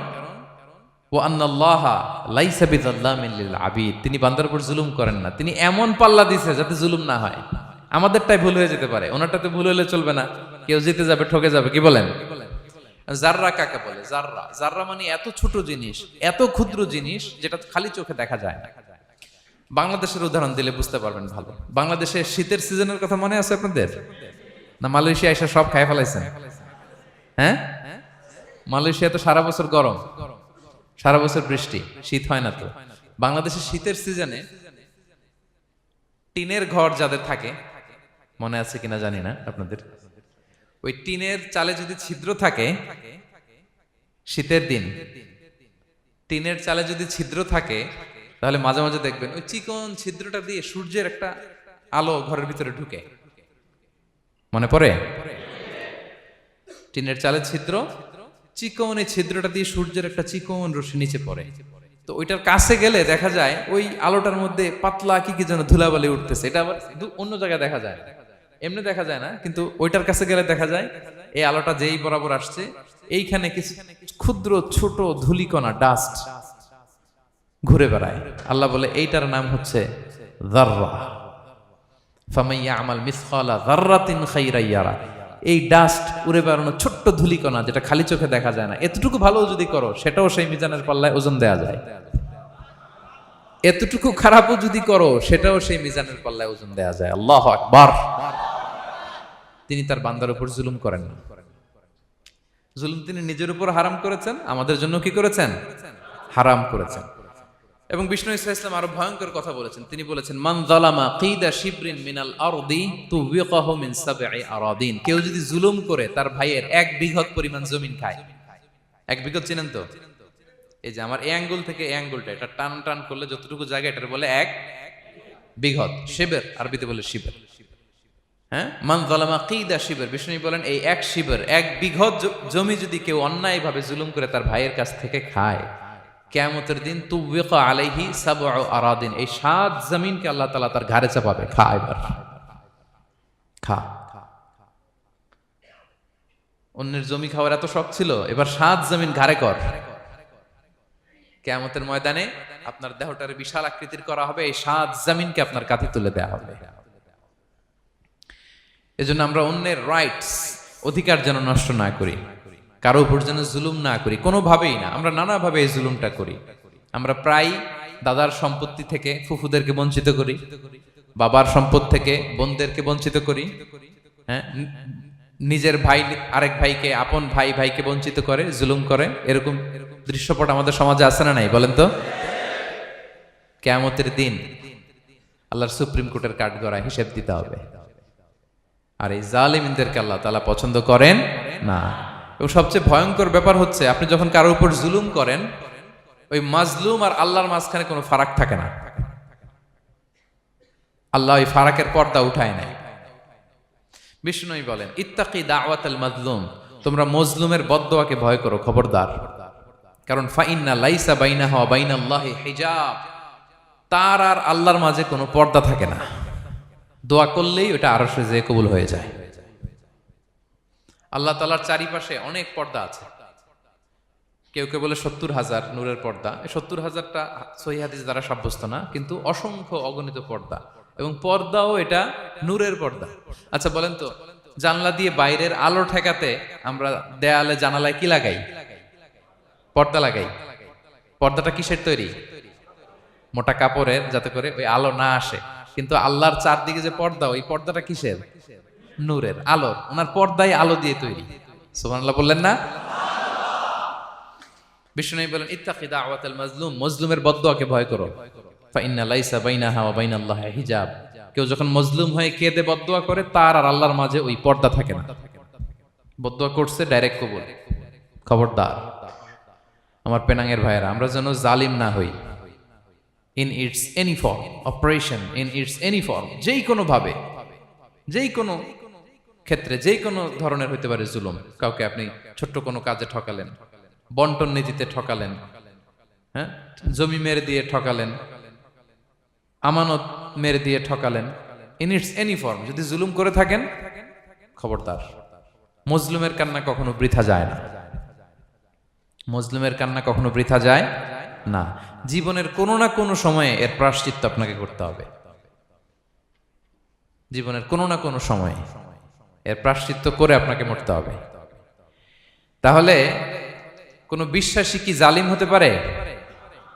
ওয়া আন্নাল্লাহা লাইসা বিযাল্লামিন লিল আবিদ, তিনি বান্দার উপর জুলুম করেন না। তিনি এমন পাল্লা দিয়েছে যাতে জুলুম না হয়। আমাদেরটাই ভুল হয়ে যেতে পারে, ওনারটাতে ভুল হলে চলবে না, কেউ জিতে যাবে, ঠকে যাবে, কি বলেন? জাররা কাকে বলে? জাররা, জাররা মানে এত ছোট জিনিস, এত ক্ষুদ্র জিনিস যেটা খালি চোখে দেখা যায় না। বাংলাদেশের উদাহরণ দিলে বুঝতে পারবেন ভালো। বাংলাদেশে শীতের সিজনের কথা মনে আছে আপনাদের? না মালয়েশিয়া এসে সব খাই ফেলাইছেন? হ্যাঁ, মালয়েশিয়া তো সারা বছর গরম, সারা বছর বৃষ্টি, শীত হয় না। তো বাংলাদেশের শীতের সিজনে টিনের ঘর যাদের থাকে, মনে আছে কিনা জানি না আপনাদের, ওই টিনের চালে যদি ছিদ্র থাকে, শীতের দিন টিনের চালে যদি ছিদ্র থাকে, তাহলে মাঝে মাঝে দেখবেন ওই চিকন ছিদ্রটা দিয়ে সূর্যের একটা আলো ঘরের ভিতরে ঢুকে। মনে পড়ে? টিনের চালে ছিদ্র, চিকন এই ছিদ্রটা দিয়ে সূর্যের একটা চিকন রশ্মি নিচে পড়ে। তো ওইটার কাছে গেলে দেখা যায় ওই আলোটার মধ্যে পাতলা কি কি যেন ধুলাবালি উঠতেছে। এটা আবার অন্য জায়গায় দেখা যায়, এমনি দেখা যায় না, কিন্তু ওইটার কাছে গেলে দেখা যায় এই আলোটা যেই বরাবর আসছে, এইখানে কিছু ক্ষুদ্র ছোট ধূলিকণা, ডাস্ট ঘুরে বেড়ায়। আল্লাহ বলে এইটার নাম হচ্ছে যাররা। ফামাইয়া আমাল মিসকালা যাররাতিন খায়রান ইয়ারা, এই ডাস্ট উড়ে বেড়ানো ছোট্ট ধূলিকণা যেটা খালি চোখে দেখা যায় না, এতটুকু ভালো যদি করো সেটাও সেই মিজানের পাল্লায় ওজন দেয়া যায়। এতটুকু খারাপও যদি করো সেটাও সেই মিজানের পাল্লায় ওজন দেয়া যায়। আল্লাহু আকবার। তিনি তার বান্দার উপর জুলুম করেন না। জুলুম তিনি নিজের উপর হারাম করেছেন, আমাদের জন্য কি করেছেন? হারাম করেছেন। এবং বিষ্ণু ইসলাম আরো ভয়ঙ্কর কথা বলেছেন। তিনি বলেছেন, মান যালামা কিদা শিবরিন মিনাল আরদি তুবিকাহু মিন সাবঈ আরাদিন। কেউ যদি জুলুম করে তার ভাইয়ের 1 বিঘত পরিমাণ জমিন খায়। 1 বিঘত চিনেন তো? এই যে আমার এই আঙ্গুল থেকে এই আঙ্গুলটা, এটা টান টান করলে যতটুকু জায়গা, এটার বলে 1 বিঘত। শিবের আরবিতে বলে শিবের। হ্যাঁ, মান যালামা কিদা শিবের। বিষ্ণু বলেন এই 1 শিবের 1 বিঘত জমি যদি কেউ অন্যায়ভাবে জুলুম করে তার ভাইয়ের কাছ থেকে খায়, কিয়ামতের দিন তুবিকা আলাইহি সাবউ আরাদিন, এই 7 জমিনকে আল্লাহ তাআলা তার ঘাড়ে চাপাবে। খা এবার, খা। অন্যের জমি খাওয়ার এত শখ ছিল, এবার 7 জমিন ঘাড়ে কর। কিয়ামতের ময়দানে আপনার দেহটারে বিশাল আকৃতির করা হবে, এই 7 জমিনকে আপনার কাঁধে তুলে দেয়া হবে। এজন্য আমরা অন্যের রাইটস, অধিকার যেন নষ্ট না করি, কারো উপর যেন জুলুম না করি, কোনোভাবেই না। আমরা নানাভাবে এই জুলুমটা করি। আমরা প্রায় দাদার সম্পত্তি থেকে ফুফুদেরকে বঞ্চিত করি, বাবার সম্পদ থেকে বোনদেরকে বঞ্চিত করি। হ্যাঁ, নিজের ভাই আরেক ভাইকে, আপন ভাই ভাইকে বঞ্চিত করে, জুলুম করে। এরকম দৃশ্যপট আমাদের সমাজে আছে না নাই বলেন তো? কিয়ামতের দিন আল্লাহর সুপ্রিম কোর্টের কাঠগড়ায় হিসেব দিতে হবে। আর এই জালিমদেরকে আল্লাহ তাআলা পছন্দ করেন না। এবং সবচেয়ে ভয়ঙ্কর ব্যাপার হচ্ছে, আপনি যখন কারোর উপর জুলুম করেন, ওই মাজলুম আর আল্লাহর মাঝখানে কোনো ফারাক থাকে না। আল্লাহ ওই ফারাকের পর্দা উঠায় নাই। বিষ্ণু বলেন, ইত্তাকি দাওয়াতাল মাজলুম, তোমরা মজলুমের বদদোয়াকে ভয় করো, খবরদার। কারণ ফাইন্না লাইসা বাইনাহু ওয়া বাইনাল্লাহি হিজাব, তার আর আল্লাহর মাঝে কোনো পর্দা থাকে না। দোয়া করলেই ওটা আরশে যেয়ে কবুল হয়ে যায়। আল্লাহ তাআলার চারিপাশে অনেক পর্দা আছে। কেউ কেউ বলে 70,000 নূরের পর্দা। এই 70,000টা সহিহ হাদিস দ্বারা সাব্যস্ত না, কিন্তু অসংখ্য অগণিত পর্দা, এবং পর্দাও এটা নূরের পর্দা। আচ্ছা বলেন তো, জানলা দিয়ে বাইরের আলো ঠেকাতে আমরা দেয়ালে জানালায় কি লাগাই? পর্দা লাগাই। পর্দাটা কিসের তৈরি? মোটা কাপড়ের, যাতে করে ওই আলো না আসে। কিন্তু আল্লাহর চারদিকে যে পর্দা, ওই পর্দাটা কিসের? নূরের, আলোর। ওনার পর্দাই আলো দিয়ে তৈরি। সুবহানাল্লাহ বললেন না? বিষ্ণু বলেন, ইত্তাকি দাওয়াতাল মাজলুম, মজলুমের বদদোয়াকে ভয় করো। ফাইন্না লাইসা বাইনাহা ওয়া বাইনাল্লাহি হিজাব, কেউ যখন মজলুম হয়ে কেঁদে বদদোয়া করে, তার আর আল্লাহর মাঝে ওই পর্দা থাকে না। বদদোয়া করছে, ডাইরেক্ট কবুল। খবরদার আমার পেনাঙ্গের ভাইয়েরা, আমরা যেন জালিম না হই। In it's any form, operation in it's any form, যেই কোনো ভাবে, যেই কোনো ক্ষেত্রে, যেই কোনো ধরনের হইতে পারে জুলুম। কাউকে আপনি ছোট্ট কোনো কাজে ঠকালেন, বন্টন নীতিতে ঠকালেন, হ্যাঁ, জমি মেরে দিয়ে ঠকালেন, আমানত মেরে দিয়ে ঠকালেন, ইন ইটস এনি ফর্ম যদি জুলুম করে থাকেন, খবরদার। মজলুমের কান্না কখনো বৃথা যায় না। মজলুমের কান্না কখনো বৃথা যায় না। জীবনের কোনো না কোনো সময়ে এর প্রায়শ্চিত্ত আপনাকে করতে হবে। জীবনের কোনো না কোনো সময়ে এর প্রায়শ্চিত্ত করে আপনাকে মরতে হবে। তাহলে কোন বিশ্বাসী কি জালিম হতে পারে?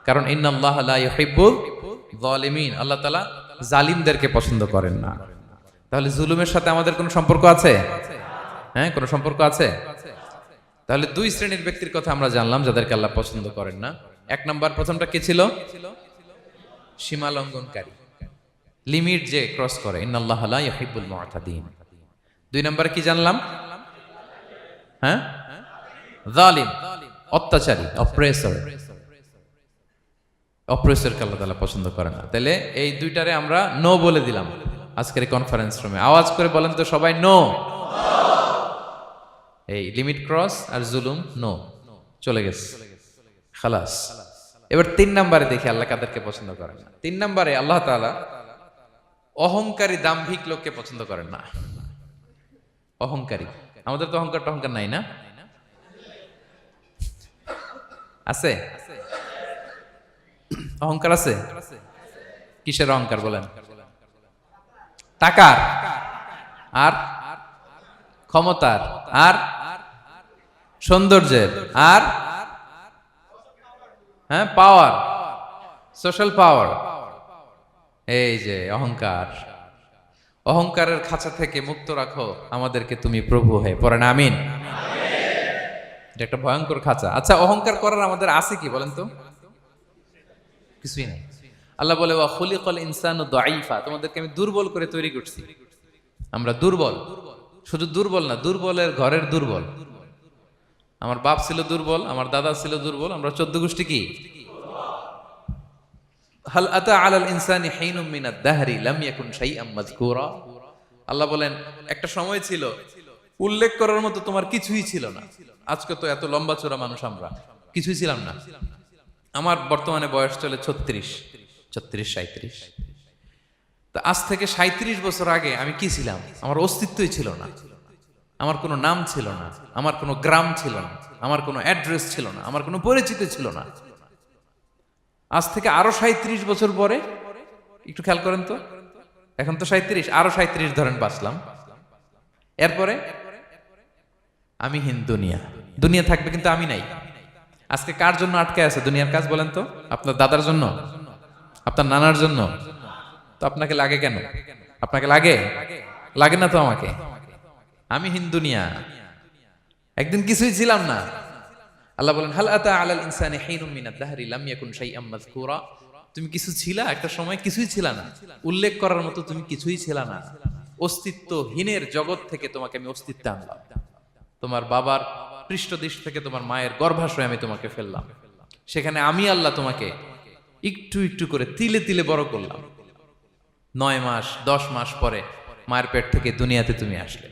কারণ ইন্নাল্লাহা লা ইউহিব্বুল যালিমিন, আল্লাহ তাআলা জালিমদেরকে পছন্দ করেন না। তাহলে জুলুমের সাথে আমাদের কোনো সম্পর্ক আছে? হ্যাঁ, কোনো সম্পর্ক আছে। তাহলে 2 শ্রেণীর ব্যক্তির কথা আমরা জানলাম যাদেরকে আল্লাহ পছন্দ করেন না। 1 নাম্বার, প্রথমটা কে ছিল? সীমা লঙ্ঘনকারী, লিমিট যে ক্রস করে, ইন্নাল্লাহা লা ইউহিব্বুল মুআতাদিন। 2 নাম্বারে কি জানলাম? হ্যাঁ, জালিম, অত্যাচারী, অপ্রেসর। অপ্রেসরকে আল্লাহ তাআলা পছন্দ করে না। তাহলে এই 2টারে আমরা নো বলে দিলাম আজকের এই কনফারেন্স রুমে। আওয়াজ করে বলেন তো সবাই, নো। এই লিমিট ক্রস আর জুলুম, নো, চলে গেছে, খালাস। এবার 3 নাম্বারে দেখি আল্লাহ কাদেরকে পছন্দ করেন না। 3 নাম্বারে আল্লাহ তাআলা অহংকারী, দাম্ভিক লোককে পছন্দ করেন না। অহংকারী, আমাদের তো অহংকার নাই না? আছে? অহংকার আছে? কিসের অহংকার বলেন? টাকার, আর ক্ষমতার, আর সৌন্দর্যের, আর হ্যাঁ পাওয়ার। সোশ্যাল পাওয়ার, এই যে অহংকার, অহংকারের খাঁচা থেকে মুক্ত রাখো আমাদেরকে তুমি প্রভু হয়ে, পড়েন আমিন। এটা একটা ভয়ঙ্কর খাঁচা। আচ্ছা, অহংকার করার আমাদের আছে কি বলেন তো? কিছুই নাই। আল্লাহ বলে ওয়া খুলিকাল ইনসানু দাঈফা, তোমাদেরকে আমি দুর্বল করে তৈরি করছি। আমরা দুর্বল, শুধু দুর্বল না, দুর্বলের ঘরের দুর্বল। আমার বাপ ছিল দুর্বল, আমার দাদা ছিল দুর্বল, আমরা 14 গোষ্ঠী কি? হাল আতা আলাল ইনসানি হিনুম মিনাদ দাহরি লাম ইয়াকুন শাইআম মাযকুরা। আল্লাহ বলেন একটা সময় ছিল উল্লেখ করার মতো তোমার কিছুই ছিল না। আজকে তো এত লম্বা চড়া মানুষ, আমরা কিছুই ছিলাম না। আমার বর্তমানে বয়স চলে 36, 37। তো আজ থেকে 37 বছর আগে আমি কি ছিলাম? আমার অস্তিত্বই ছিল না, আমার কোনো নাম ছিল না, আমার কোনো গ্রাম ছিল না, আমার কোনো অ্যাড্রেস ছিল না, আমার কোনো পরিচিতি ছিল না। আজ থেকে আরো 37 বছর পরে একটু খেয়াল করেন তো, এখন তো 37, আরো 37 ধরেন বাঁচলাম। এরপরে আমি দুনিয়া, দুনিয়া থাকবে কিন্তু আমি নাই। আজকে কার জন্য আটকে আছে দুনিয়ার কাজ বলেন তো? আপনার দাদার জন্য, আপনার নানার জন্য। তো আপনাকে লাগে কেন? আপনাকে লাগে? লাগে না তো আমাকে। আমি দুনিয়া, একদিন কিছুই ছিলাম না। আল্লাহ বলেন হাল আতা আলাল ইনসানি হিনুম মিনাদ দাহরি লাম ইয়াকুন শাইআম মাযকুরা। তুমি কিছু ছিলা, একটা সময় কিছুই ছিলা না, উল্লেখ করার মতো তুমি কিছুই ছিলা না। অস্তিত্বহীনের জগৎ থেকে তোমাকে আমি অস্তিত্বে আনলাম। তোমার বাবার পৃষ্ঠদেশ থেকে তোমার মায়ের গর্ভাশয়ে আমি তোমাকে ফেললাম। সেখানে আমি আল্লাহ তোমাকে একটু একটু করে তিলে তিলে বড় করলাম। 9 মাস 10 মাস পরে মায়ের পেট থেকে দুনিয়াতে তুমি আসলে।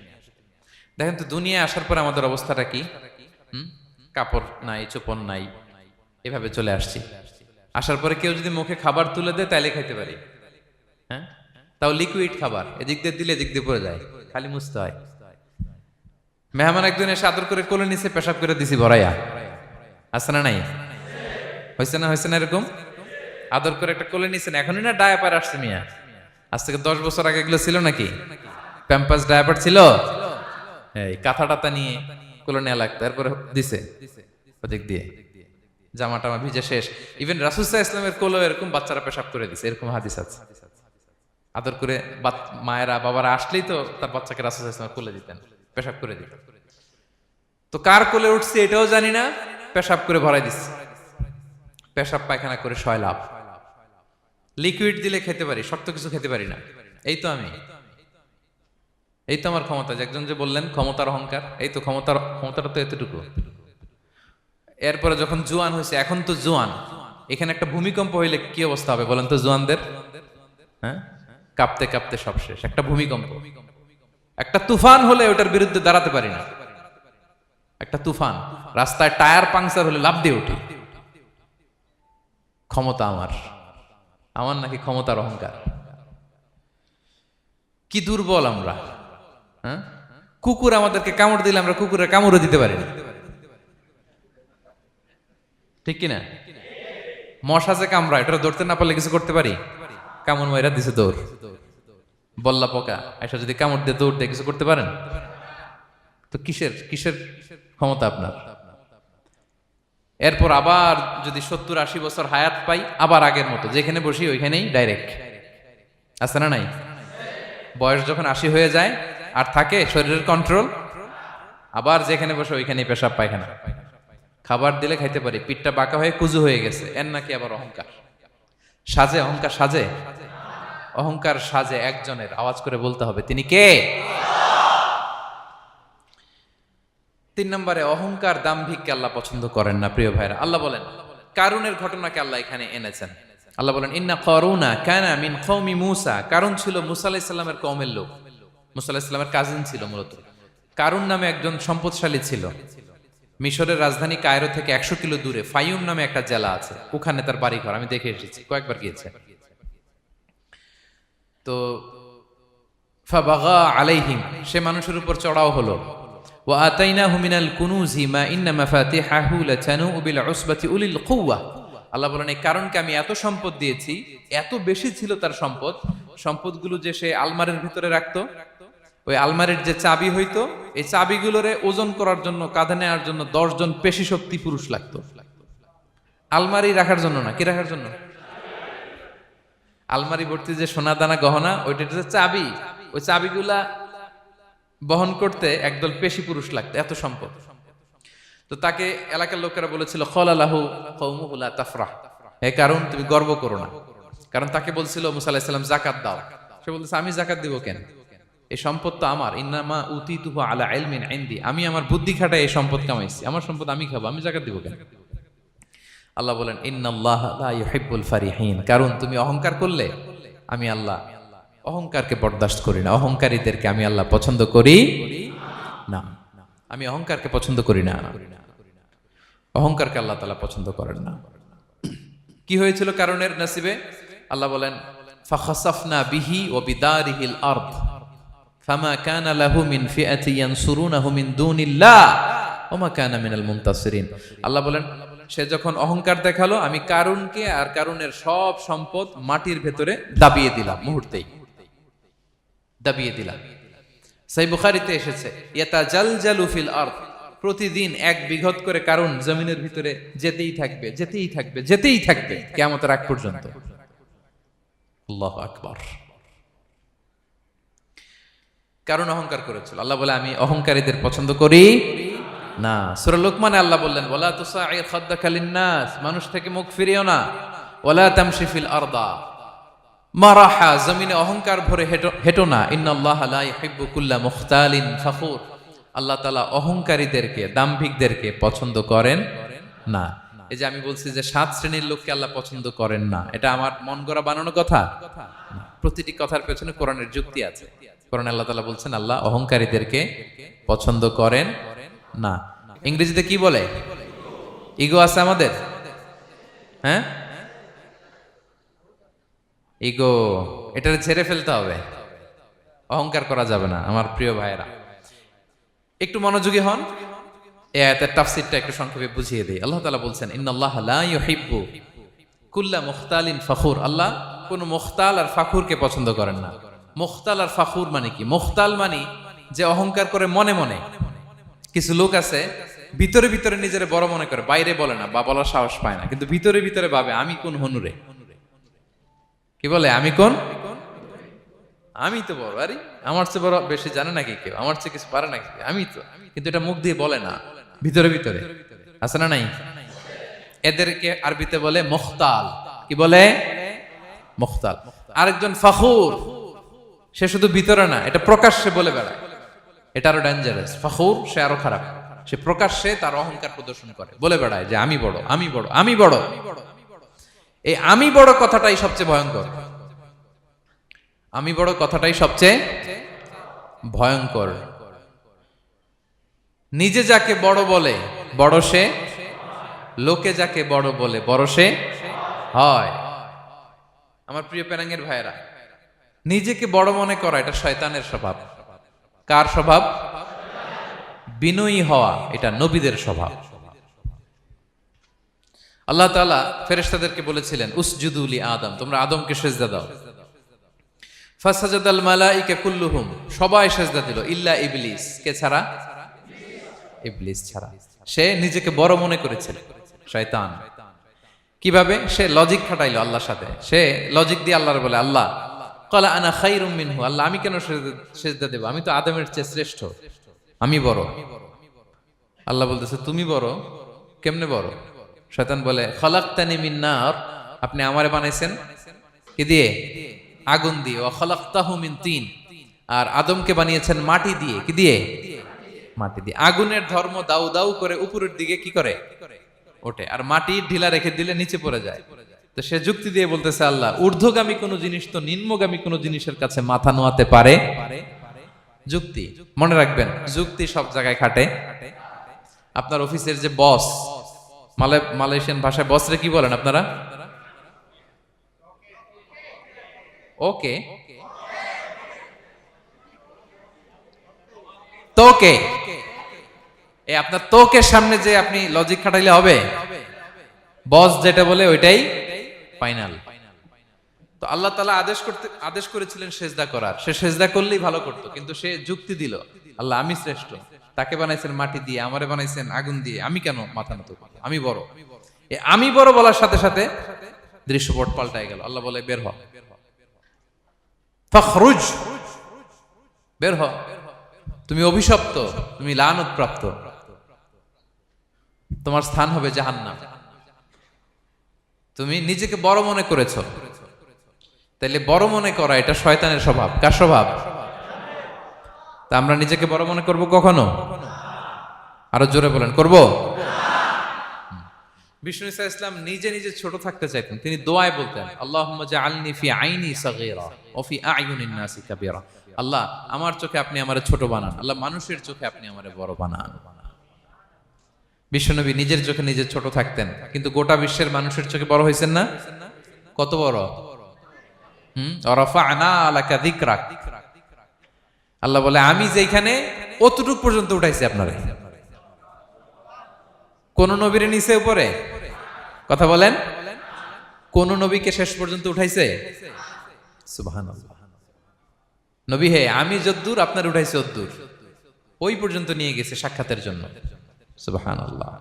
দেখেন তো দুনিয়ায় আসার পরে আমাদের অবস্থাটা কি? কাপড় নাই, চোপড় নাই, এভাবে চলে আসছি। আসার পরে কেউ যদি মুখে খাবার তুলে দেয় তাইলে খাইতে পারি, হ্যাঁ, তাও লিকুইড খাবার, এদিক দিয়ে দিলে এদিক দিয়ে পড়ে যায়, খালি মুছতে হয়। মেহমান একজন এসে আদর করে কোলে নিচে পেশাব করে দিছি ভরাইয়া, আছে না নাই? হয়েছে না, হয়েছে না এরকম? আদর করে একটা কোলে নিছেন, এখনই না ডায়াপার আসছে মিয়া। আজ থেকে 10 বছর আগে এগুলো ছিল নাকি? প্যাম্পাস ডায়াপার ছিল, এই কাঁথা টাথা নিয়ে কোলে নেওয়া লাগতো, তারপরে দিছে ওদিক দিয়ে জামা টামা ভিজে শেষ। ইভেন রাসূল সাল্লাল্লাহু আলাইহি ওয়াসাল্লামের কোলেও এরকম বাচ্চারা পেশাব করে দিছে, এরকম হাদিস আছে। আদর করে মায়েরা বাবারা আসলেই তো তার বাচ্চাকে রাসূল সাল্লাল্লাহু আলাইহি ওয়াসাল্লাম কোলে দিতেন, পেশাব করে দিতেন। তো কার কোলে উঠছে এটাও জানি না, পেশাব করে ভরাই দিচ্ছে। পেশাব পায়খানা করে সয়লাভ। লিকুইড দিলে খেতে পারি, শক্ত কিছু খেতে পারি না। এই তো আমি, এই তো আমার ক্ষমতা। একজন যে বললেন ক্ষমতার অহংকার, এই তো ক্ষমতাটা তো এতটুকু। এরপরে যখন জোয়ান হয়েছে, এখন তো জোয়ান, এখানে একটা ভূমিকম্প হইলে কি অবস্থা হবে বলেন তো জোয়ানদের? হ্যাঁ, কাঁপতে কাঁপতে সব শেষ। একটা ভূমিকম্প, একটা তুফান হলে ওটার বিরুদ্ধে দাঁড়াতে পারি না। একটা তুফান, রাস্তায় টায়ার পাংচার হলে লাফ দিয়ে উঠি। ক্ষমতা আমার, আমার নাকি ক্ষমতার অহংকার? কি দুর্বল আমরা! হ্যাঁ, কুকুর আমাদেরকে কামড় দিলে আমরা কুকুরের কামড়ও দিতে পারি না, ঠিক কিনা? মশা যে কামড়া, এটা ধরতে না পারলে কিছু করতে পারি? কামড় মাইরা দিছে দৌড়। বল্লা পোকা এসে যদি কামড় দিয়ে দৌড় দিয়ে কিছু করতে পারেন? তো কিসের কিসের ক্ষমতা আপনার? এরপর আবার যদি 70-80 বছর হায়াত পাই, আবার আগের মতো যেখানে বসি ওইখানেই ডাইরেক্ট, আছে না নাই? বয়স যখন 80 হয়ে যায় আর থাকে শরীরের কন্ট্রোল, আবার যেখানে বসে ওইখানেই পেশাব পায়খানা। খাবার দিলে খাইতে পারি, পিঠটা বাঁকা হয়ে কুজু হয়ে গেছে, এর নাকি আবার অহংকার? সাজে অহংকার, সাজে অহংকার, সাজে একজনের। আওয়াজ করে বলতে হবে তিনি কে? 3 নম্বরে অহংকার, দাম্ভিককে আল্লাহ পছন্দ করেন না প্রিয় ভাইরা। আল্লাহ বলেন কারুনের ঘটনাকে আল্লাহ এখানে এনেছেন। আল্লাহ বলেন ইন্না কারুনা কানা মিন কওমি মূসা। কারুন ছিল মুসা আলাইহিস সালামের কওমের লোক, মুসা আলাইহিস সালামের কাজিন ছিল মূলত। কারুন নামে একজন সম্পদশালী ছিল। মিশরের রাজধানী কায়রো থেকে 100 কিলো দূরে ফাইয়ুম নামে একটা জেলা আছে, ওখানে তার বাড়ি ঘর। আমি দেখে এসেছি, কয়েকবার গিয়েছে। তো ফাবাগা আলাইহিম, সে মানুষের উপর চড়াও হলো। ওয়া আতাইনাহু মিনাল কুনুজি মা ইন্না মাফাতিহাহু লাতানু বিল উসবাতি উলিল কুওয়া। আল্লাহ বলেন এই কারণকে আমি এত সম্পদ দিয়েছি, এত বেশি ছিল তার সম্পদ, সম্পদগুলো যে সে আলমারির ভিতরে রাখতো, ওই আলমারির যে চাবি হইতো, এই চাবিগুলোরে ওজন করার জন্য, কাঁধে নেওয়ার জন্য 10 জন পেশি শক্তি পুরুষ লাগতো। আলমারি রাখার জন্য না, কি রাখার জন্য? আলমারি ভর্তি যে সোনা দানা গহনা, ওইটা হচ্ছে চাবি। ওই চাবিগুলা বহন করতে একদল পেশি পুরুষ লাগতো, এত সম্পদ। তো তাকে এলাকার লোকেরা বলেছিল খলালাহু কওমুহু লা তাফরাহ, হে কারণ তুমি গর্ব করো না। কারণ তাকে বলছিল মুসা আলাইহিস সালাম যাকাত দাও, সে বলতেছে আমি যাকাত দিব কেন, এই সম্পদ তো আমার। ইন্নামা উতিতুহু আলা ইলমিন ইনদি, আমি আমার বুদ্ধি খাটায় এই সম্পদ কামাইছি, আমার সম্পদ আমি খাবো, আমি যাকাত দিব কেন। আল্লাহ বলেন ইন্নাল্লাহা লা ইউহিব্বুল ফারিহিন, কারণ তুমি অহংকার করলে আমি আল্লাহ অহংকারকে বরদাস্ত করি না, অহংকারীদেরকে আমি আল্লাহ পছন্দ করি না। আমি অহংকারকে পছন্দ করি না, অহংকারকে আল্লাহ তাআলা পছন্দ করেন না। কি হয়েছিল কারণের নসিবে? আল্লাহ বলেন ফাখাসাফনা বিহি ওয়া বিদারিহিল আরদ ফামা কানা লাহু মিন ফিআতি ইয়ানসুরুনাহু মিন দুনিল্লাহ ওয়া মা কানা মিনাল মুনতাসিরিন। আল্লাহ বলেন সে যখন অহংকার দেখালো, আমি কারুনকে আর কারুনের সব সম্পদ মাটির ভেতরে দাবিয়ে দিলাম, মুহূর্তেই দাবিয়ে দিলাম। সহিহ বুখারীতে এসেছে ইয়াতাজালজালু ফিল আরদ, প্রতিদিন এক বিঘত করে কারুন জমিনের ভিতরে যেতেই থাকবে, যেতেই থাকবে, যেতেই থাকবে কিয়ামতের আগ পর্যন্ত। আল্লাহু আকবার। কারণ অহংকার করেছিল। আল্লাহ বলে আমি অহংকারীদের পছন্দ করি না। সূরা লোকমানে আল্লাহ বললেন ওয়ালা তুসাইর খাদ্দাকা লিন্নাস, মানুষ থেকে মুখ ফিরিও না। ওয়ালা তামশি ফিল আরদা মারাহা, জমিনে অহংকার ভরে হেঁটো না। ইন্নাল্লাহা লা ইউহিব্বু কুল্লা মুখতালিন ফাখুর, আল্লাহ তাআলা অহংকারীদেরকে, দাম্ভিকদেরকে পছন্দ করেন না। এই যে আমি বলছি যে 7 শ্রেণীর লোককে আল্লাহ পছন্দ করেন না, এটা আমার মন গড়া বানানো কথা। প্রতিটি কথার পেছনে কোরআনের যুক্তি আছে। কোরআনে আল্লাহ তাআলা বলছেন আল্লাহ অহংকারীদেরকে পছন্দ করেন না। ইংরেজিতে কি বলে? ইগো আছে আমাদের, হ্যাঁ ইগো, এটা ছেড়ে ফেলতে হবে, অহংকার করা যাবে না। আমার প্রিয় ভাইয়েরা একটু মনোযোগী হন, এই আয়াতের তাফসীরটা একটু সংক্ষেপে বুঝিয়ে দেই। আল্লাহ তাআলা বলছেন ইন্নাল্লাহা লা ইউহিব্বু কুল্লা মুখতালিন ফাখুর, আল্লাহ কোন মুখতাল আর ফাখুরকে পছন্দ করেন না। মুখতাল আর ফাখুর মানে কি? মুখতাল মানে যে অহংকার করে মনে মনে। কিছু লোক আছে ভিতরে ভিতরে নিজের বড় মনে করে, বাইরে বলে না বা বলার সাহস পায় না, কিন্তু ভিতরে ভিতরে ভাবে আমি কোন হনুরে, কি বলে আমি কোন, আমি তো বড়, আরে আমার চেয়ে বড় বেশি জানে নাকি কেউ, আমার চেয়ে কিছু পারে নাকি, আমি তো, কিন্তু এটা মুখ দিয়ে বলে না, ভিতরে ভিতরে আছে না নাই? এদেরকে আরবিতে বলে মুখতাল। কি বলে? মুখতাল। আরেকজন ফাখুর, সে শুধু ভিতরে না, এটা প্রকাশ্যে বলে বেড়ায়, এটা আরো ডেঞ্জারাস। ফাখুর সে আরো খারাপ, সে প্রকাশ্যে তার অহংকার প্রদর্শন করে, বলে বেড়ায় যে আমি বড়, আমি বড়, আমি বড়। এই আমি বড় কথাটাই সবচেয়ে ভয়ঙ্কর। আমি বড় কথাটাই সবচেয়ে ভয়ঙ্কর। নিজে যাকে বড় বলে বড় সে, লোকে যাকে বড় বলে বড় সে হয়। আমার প্রিয় পেনাঙ্গের ভাইয়েরা, নিজেকে বড় মনে করা এটা শয়তানের স্বভাব। কার স্বভাব? বিনয়ী হওয়া এটা নবীদের স্বভাব। আল্লাহ তাআলা ফেরেশতাদেরকে বলেছিলেন উসজুদু লি আদম, তোমরা আদমকে সিজদা দাও। ফাসাজাদাল মালাইকা কুল্লুহুম, সবাই সিজদা দিল ইল্লা ইবলিস, কে ছাড়া? ইবলিস ছাড়া। সে নিজেকে বড় মনে করেছিল, শয়তান। কিভাবে? সে লজিক খাটাইলো আল্লাহর সাথে। সে লজিক দিয়ে আল্লাহর বলে আল্লাহ ক্বালা আনা খায়রুম মিনহু, আল্লাহ আমি কেন সিজদা দেব, আমি তো আদমের চেয়ে শ্রেষ্ঠ, আমি বড়। আল্লাহ বলতেছে তুমি বড়, কেমনে বড়? শয়তান বলে খলাকতানি মিন নার, আপনি আমারে বানাইছেন কি দিয়ে? আগুন দিয়ে। ওয়া খলাকতাহু মিন তিন, আর আদমকে বানিয়েছেন মাটি দিয়ে। কি দিয়ে? মাটি দিয়ে। আগুনের ধর্ম দাউ দাউ করে উপরের দিকে কি করে? ওঠে, আর মাটি ঢিলা রেখে দিলে নিচে পড়ে যায়। তো সে যুক্তি দিয়ে বলতেছে আল্লাহ ঊর্ধ্বগামী কোন জিনিস তো নিম্নগামী কোন জিনিসের কাছে মাথা নোয়াতে পারে? যুক্তি, মনে রাখবেন যুক্তি সব জায়গায় খাটে। আপনার অফিসের যে বস, মালয়েশিয়ান ভাষায় বসরে কি বলেন আপনারা? ওকে, তোকে। এই আপনার তোকের সামনে যে আপনি লজিক খাটাইলে হবে? বস যেটা বলে ওইটাই ফাইনাল। তো আল্লাহ তাআলা আদেশ করেছিলেন সেজদা করার, সে সেজদা করলেই ভালো করতো, কিন্তু সে যুক্তি দিল আল্লাহ আমি শ্রেষ্ঠ, তাকে বানাইছেন মাটি দিয়ে, আমারে বানাইছেন আগুন দিয়ে, আমি কেন মাথা নত করব, আমি বড়। আমি বড় বলার সাথে সাথে দৃশ্যপট পাল্টায় গেল। আল্লাহ বলে বের হ, ফাখরুজ, বের হ, তুমি অভিশপ্ত, তুমি লানত প্রাপ্ত, তোমার স্থান হবে জাহান্নাম। তুমি নিজেকে বড় মনে করেছো, তাইলে বড় মনে করা এটা শয়তানের স্বভাব। কার স্বভাব? তা আমরা নিজেকে বড় মনে করব কখনো? আরো জোরে বলেন, করব? বিষ্ণু ঈসা ইসলাম নিজে নিজে ছোট থাকতে চাইতেন। তিনি দোয়ায় বলতেন, আল্লাহুম্মা জাআলনি ফি আইনি সাগীরা ওয়া ফি আ'য়ুনিন নাসি কাবীরা। আল্লাহ, আমার চোখে আপনি আমারে ছোট বানান, আল্লাহ মানুষের চোখে আপনি আমারে বড় বানান। বিশ্বনবী নিজের চোখে নিজে ছোট থাকতেন, কিন্তু গোটা বিশ্বের মানুষের চোখে বড় হয়েছেন না? কত বড়? রাফা'না লাকা যিকরাক। আল্লাহ বলে, আমি যেখানে অতটুক পর্যন্ত উঠাইছি আপনারে। কোন নবীর নিচে উপরে? কথা বলেন, কোন নবীকে শেষ পর্যন্ত উঠাইছে? সুবহানাল্লাহ। নবী হে, আমি যদ্দূর আপনার উঠাইছি অদ্দূর, ওই পর্যন্ত নিয়ে গেছে সাক্ষাতের জন্য। সুবহানাল্লাহ।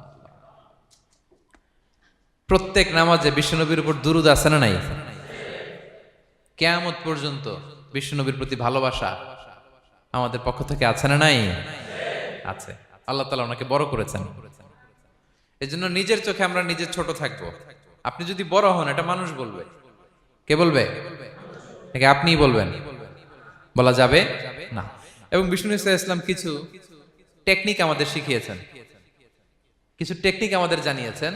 প্রত্যেক নামাজে বিশ্বনবীর উপর দুরূদ আছে না নাই? কিয়ামত পর্যন্ত বিশ্বনবীর প্রতি ভালোবাসা আমাদের পক্ষ থেকে আছে না নাই? আছে। আল্লাহ তাআলা ওনাকে বড় করেছেন। এজন্য নিজের চোখে আমরা নিজে ছোট থাকবো। আপনি যদি বড় হন, এটা মানুষ বলবে। কে বলবে? নাকি আপনিই বলবেন? বলা যাবে না। এবং বিষ্ণু ঈসা ইসলাম কিছু টেকনিক আমাদের শিখিয়েছেন, কিছু টেকনিক আমাদের জানিয়েছেন।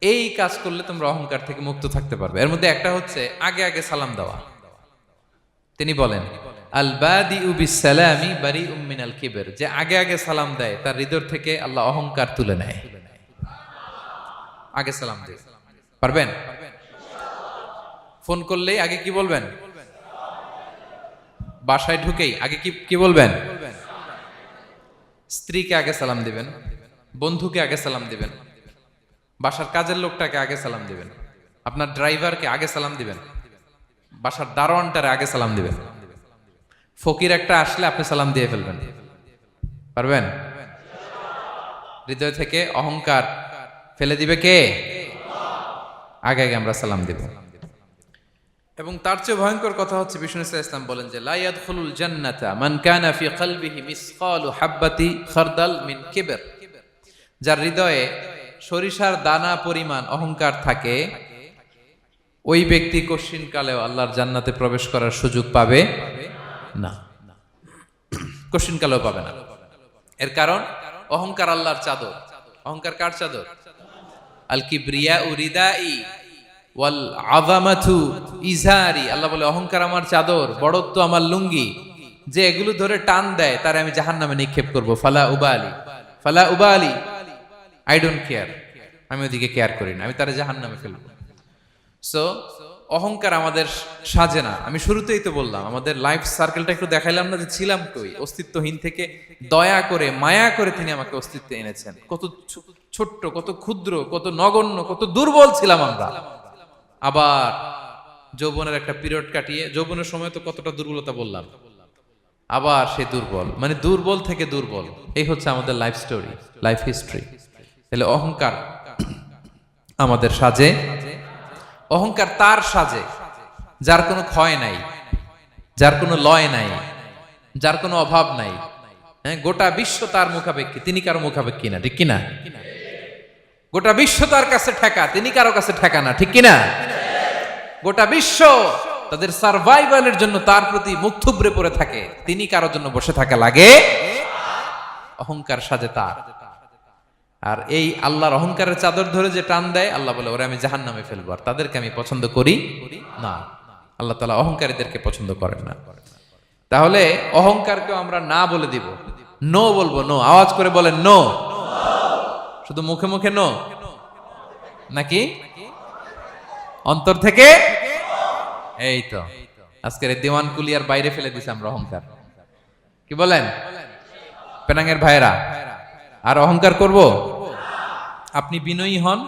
এই কাজ করলে তোমরা অহংকার থেকে মুক্ত থাকতে পারবে। এর মধ্যে একটা হচ্ছে আগে আগে সালাম দেওয়া। তিনি বলেন, আল বাদিউ বিসসালামি বারিউম মিনাল কিবর, যে আগে আগে সালাম দেয় তার হৃদয় থেকে আল্লাহ অহংকার তুলে নেয়। আগে সালাম দিয়ে পারবেন? ফোন করলেই আগে কি বলবেন? বাসায় ঢুকেই আগে কি বলবেন? স্ত্রীকে আগে সালাম দিবেন, বন্ধুকে আগে সালাম দিবেন, বাসার কাজের লোকটাকে আগে সালাম দিবেন, আপনার ড্রাইভারকে আগে সালাম দিবেন, বাসার দারোয়ানটারে আগে সালাম দিবেন। ফকির একটা আসলে আপনি সালাম দিয়ে ফেলবেন। পারবেন? হৃদয় থেকে অহংকার ফেলে দিবে কে? আগে আগে আমরা সালাম দিব। এবং তার চেয়ে ভয়ঙ্কর কথা হচ্ছে, বিষ্ণু ইসলাম বলেন যে লা ইয়াদখুলুল জান্নাতা মান কানা ফি কলবিহি মিসকালু হাববাতি খারদাল মিন কিবর, যার হৃদয়ে সরিষার দানা পরিমাণ অহংকার থাকে, ওই ব্যক্তি কশিনকালেও আল্লাহর জান্নাতে প্রবেশ করার সুযোগ পাবে না। কশিনকালেও পাবে না। এর কারণ অহংকার আল্লাহর চাদর। অহংকার কার চাদর? আল কিবরিয়া রিদাই ওয়াল আযামাতু ইজারি। আল্লাহ বলে, অহংকার আমার চাদর, বড়ত্ব আমার লুঙ্গি। যে এগুলো ধরে টান দেয় তারে আমি জাহান্নামে নিক্ষেপ করব। ফালা উবালি, ফালা উবালি, আই ডোন্ট কেয়ার, আমি ওদিকে কেয়ার করি না, আমি তারে জাহান্নামে ফেলবো। সো অহংকার আমাদের সাজে না। আমি শুরুতেই তো বললাম, আমাদের লাইফ সার্কেলটা একটু দেখাইলাম না যে ছিলাম কই? অস্তিত্বহীন থেকে দয়া করে মায়া করে তিনি আমাকে অস্তিত্বে এনেছেন। কত ছোট্ট, কত ক্ষুদ্র, কত নগণ্য, কত দুর্বল ছিলাম আমরা। আবার যৌবনের একটা পিরিয়ড কাটিয়ে, যৌবনের সময় তো কতটা দুর্বলতা বললাম, আবার সে দুর্বল, মানে দুর্বল থেকে দুর্বল। এই হচ্ছে আমাদের লাইফ স্টোরি, লাইফ হিস্ট্রি। তাহলে অহংকার আমাদের সাজে। অহংকার তার সাজে যার কোনো ক্ষয় নাই, যার কোনো লয় নাই, যার কোনো অভাব নাই। হ্যাঁ, গোটা বিশ্ব তার মুখাপেক্ষী, তিনি কারো মুখাপেক্ষী না, ঠিক কিনা? গোটা বিশ্ব তার কাছে ঠেকা, তিনি কারো কাছে ঠেকা না, ঠিক কিনা? গোটা বিশ্ব তাদের সার্ভাইভালের জন্য তার প্রতি মুখ থুবড়ে পড়ে থাকে, তিনি কারোর জন্য বসে থাকা লাগে। অহংকার সাজে তার। আর এই আল্লাহর অহংকারের চাদর ধরে যে টান দেয়, আল্লাহ বলে, ওরা আমি জাহান্নামে ফেলবো, আর তাদেরকে আমি পছন্দ করি না। আল্লাহ তাআলা অহংকারীদেরকে পছন্দ করেন না। তাহলে অহংকারকেও আমরা না বলে দিব, নো বলবো, নো। আওয়াজ করে বলেন নো। শুধু মুখে মুখে নো নাকি অন্তর থেকে? এই তো আজকের দিওয়ান কুলিয়ার বাইরে ফেলে দিছি আমরা অহংকার। কি বলেন পেনাঙ্গের ভাইরা? আর অহংকার করব? আপনি বিনয়ী হন।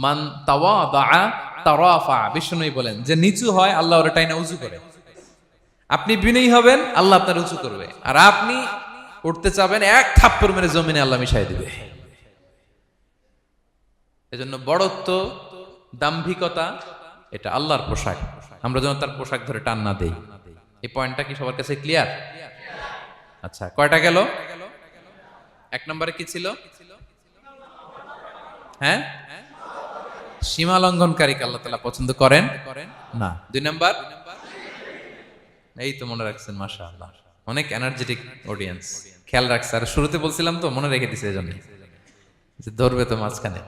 মান তাওয়াদা তারাফা। বিষ্ণুই বলেন, যে নিচু হয় আল্লাহ ওরে টাইনা উঁচু করে। আপনি বিনয়ী হবেন, আল্লাহ আপনার উঁচু করবে। আর আপনি উঠতে চাবেন, এক থাপ্পড় মেরে জমিনে আল্লাহ মিশাই দিবে। এজন্য বড়ত্ব, দাম্ভিকতা এটা আল্লাহর পোশাক। আমরা যেন তার পোশাক ধরে টান না দেই। এই পয়েন্টটা কি সবার কাছে ক্লিয়ার? আচ্ছা, কয়টা গেল? এক নম্বরে কি ছিল? হ্যাঁ, সীমা লঙ্ঘনকারীকে আল্লাহ তাআলা পছন্দ করেন না। দুই নাম্বার, এই তো মনে রাখছেন, মাশাআল্লাহ, অনেক এনার্জেটিক অডিয়েন্স, খেয়াল রাখছে। আর শুরুতে বলছিলাম তো, মনে রেখে দিছে এজন্য, যে ধরবে তো মাঝখানে।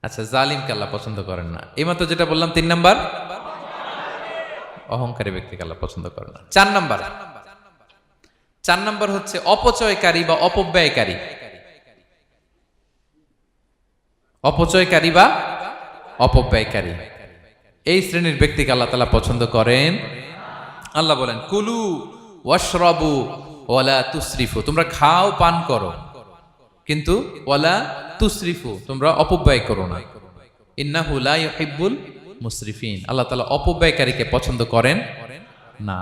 আচ্ছা, জালিমকে আল্লাহ পছন্দ করেন না। এইমাত্র যেটা বললাম, 3 নাম্বার, অহংকারী ব্যক্তিকে আল্লাহ পছন্দ করেন না। 4 নাম্বার হচ্ছে অপচয়কারী বা অপব্যয়কারী। অপচয়কারী বা অপব্যয়কারী, এই শ্রেণীর ব্যক্তিকে আল্লাহ তাআলা পছন্দ করেন। আল্লাহ বলেন, কুলু ওয়াশরাবু ওয়ালা তুসরিফু, তোমরা খাও পান করো, কিন্তু ওয়ালা তুসরিফু, তোমরা অপব্যয় করো না। ইন্নাহু লা ইউহিব্বুল মুসরিফিন, আল্লাহ তাআলা অপব্যয়কারীকে পছন্দ করেন না।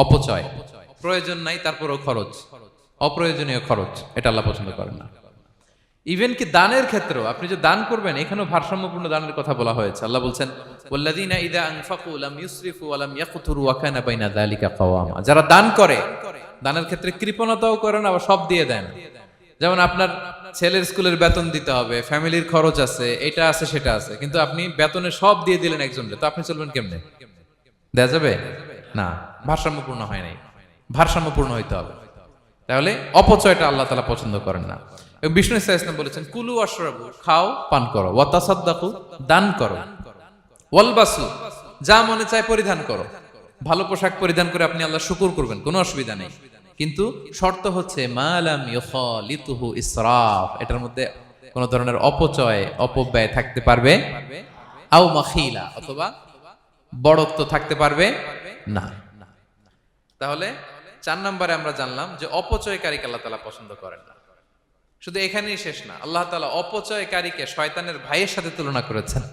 অপচয়, প্রয়োজন নাই তারপরেও খরচ, অপ্রয়োজনীয় খরচ, এটা আল্লাহ পছন্দ করেন না। ইভেন কি দানের ক্ষেত্রেও, আপনি যে দান করবেন, এখানেও ভারসাম্যপূর্ণ দানের কথা বলা হয়েছে। আল্লাহ বলছেন, ওয়াল্লাযীনা ইযা আনফাকু লাম ইউসরিফু ওয়া লাম ইয়াকতুরু ওয়া কানা বাইনা যালিকা কাওয়ামা, যারা দান করে, দানের ক্ষেত্রে কৃপণতাও করে না, আবার সব দিয়ে দেন। যেমন আপনার ছেলের স্কুলের বেতন দিতে হবে, ফ্যামিলির খরচ আছে, এটা আছে সেটা আছে, কিন্তু আপনি বেতনে সব দিয়ে দিলেন একজনকে, তো আপনি চলবেন কেমনে? দেয়া যাবে না, ভারসাম্যপূর্ণ হয় নাই। ভারসাম্যপূর্ণ হইতে হবে। তাহলে অপচয়টা আল্লাহ তাআলা পছন্দ করেন না। এবং বিষ্ণু সাল্লাল্লাহু আলাইহি ওয়াসাল্লাম বলেছেন, কুলু ওয়াশরাবু, খাও পান করো, ওয়া তাসাদদাকু, দান করো, ওয়ালবাসু, যা মনে চায় পরিধান করো। ভালো পোশাক পরিধান করে আপনি আল্লাহর শুকর করবেন, কোনো অসুবিধা নেই, কিন্তু শর্ত হচ্ছে মা লাম ইউখালিতুহু ইসরাফ, এটার মধ্যে কোনো ধরনের অপচয় অপব্যয় থাকতে পারবে, আও মাখিলা, অথবা বড়ত্ব থাকতে পারবে না। তাহলে 4 নম্বরে আমরা জানলাম যে অপচয়কারীকে আল্লাহ তাআলা পছন্দ করেন না। শুধু এখানেই শেষ না, আল্লাহ তাআলা অপচয়কারীকে শয়তানের ভাইয়ের সাথে তুলনা করেছেন।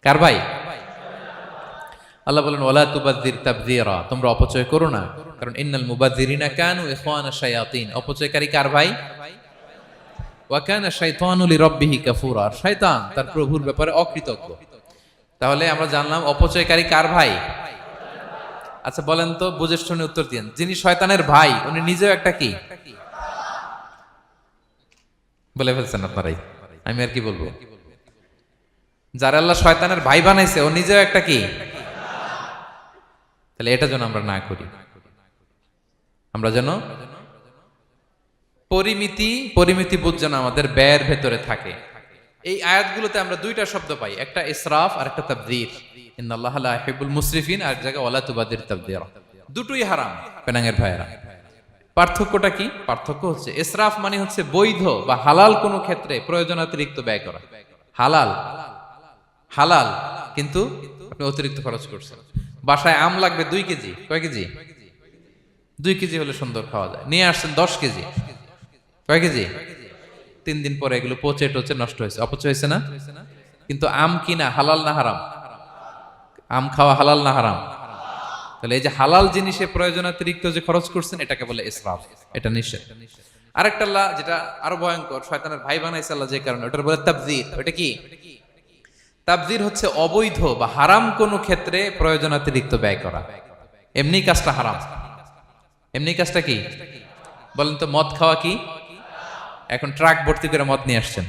কার ভাই? আল্লাহ বলেন, ওয়ালা তুবাযযির তাবযীরা, তোমরা অপচয় করো না, কারণ ইন্নাল মুবাযযিরিনা কানু ইখওয়ানা শায়াতিন, অপচয়কারী কার ভাই? ওয়া কানা শাইতানু লিরাব্বিহি কাফুরা, শয়তান তার প্রভুর ব্যাপারে অকৃতজ্ঞ। তাহলে আমরা জানলাম অপচয়কারী কার ভাই? আচ্ছা বলেন তো, বুঝে শুনে উত্তর দিন, যিনি শয়তানের ভাই উনি নিজেও একটা কি? বলে ফেলছেন আপনারাই, আমি আর কি বলবো। যারা আল্লাহ শয়তানের ভাই বানাইছে, ও নিজেও একটা কি? তাহলে এটা যেন আমরা না করি। আমরা যেন পরিমিতি বোধ যেন আমাদের ব্যয়ের ভেতরে থাকে। এই আয়াতগুলোতে আমরা দুইটা শব্দ পাই, একটা ইসরাফ আর একটা তাবযীর। ইন্নাল্লাহা লা ইউহিব্বুল মুসরিফিন, আর জায়গা ওয়ালা তুবাযযির তাবযীরা। দুটোই হারাম পেনাঙ্গের ভাইয়েরা। পার্থক্যটা কি? পার্থক্য হচ্ছে, ইসরাফ মানে হচ্ছে বৈধ বা হালাল কোনো ক্ষেত্রে প্রয়োজনাতিরিক্ত ব্যয় করা। হালাল হালাল, কিন্তু আপনি অতিরিক্ত খরচ করছেন। বাসায় আম লাগবে 2 কেজি, কয় কেজি? 2 কেজি হলে সুন্দর খাওয়া যায়, নিয়ে আসছেন 10 কেজি, কয় কেজি? 3 দিন পরে এগুলো পচে টচে নষ্ট হয়েছে, অপচয় হয়েছে না? কিন্তু আম কিনা হালাল না হারাম? আম খাওয়া হালাল না হারাম? তাহলে এই যে হালাল জিনিসে প্রয়োজনাতিরিক্ত যে খরচ করছেন, এটাকে বলে ইসরাফ, এটা নিষেধ। আরেকটা আল্লাহ যেটা আরো ভয়ঙ্কর, শয়তানের ভাই বানাইছে আল্লাহ যে কারণে, ওটার বলে তাবযীর। ওটা কি? তাবযীর হচ্ছে অবৈধ বা হারাম কোনো ক্ষেত্রে প্রয়োজনাতিরিক্ত ব্যয় করা। এমনি কাজটা হারাম। এমনি কাজটা কি? বলেন তো, মদ খাওয়া কি? এখন ট্রাক ভর্তি করে মদ নিয়ে আসছেন।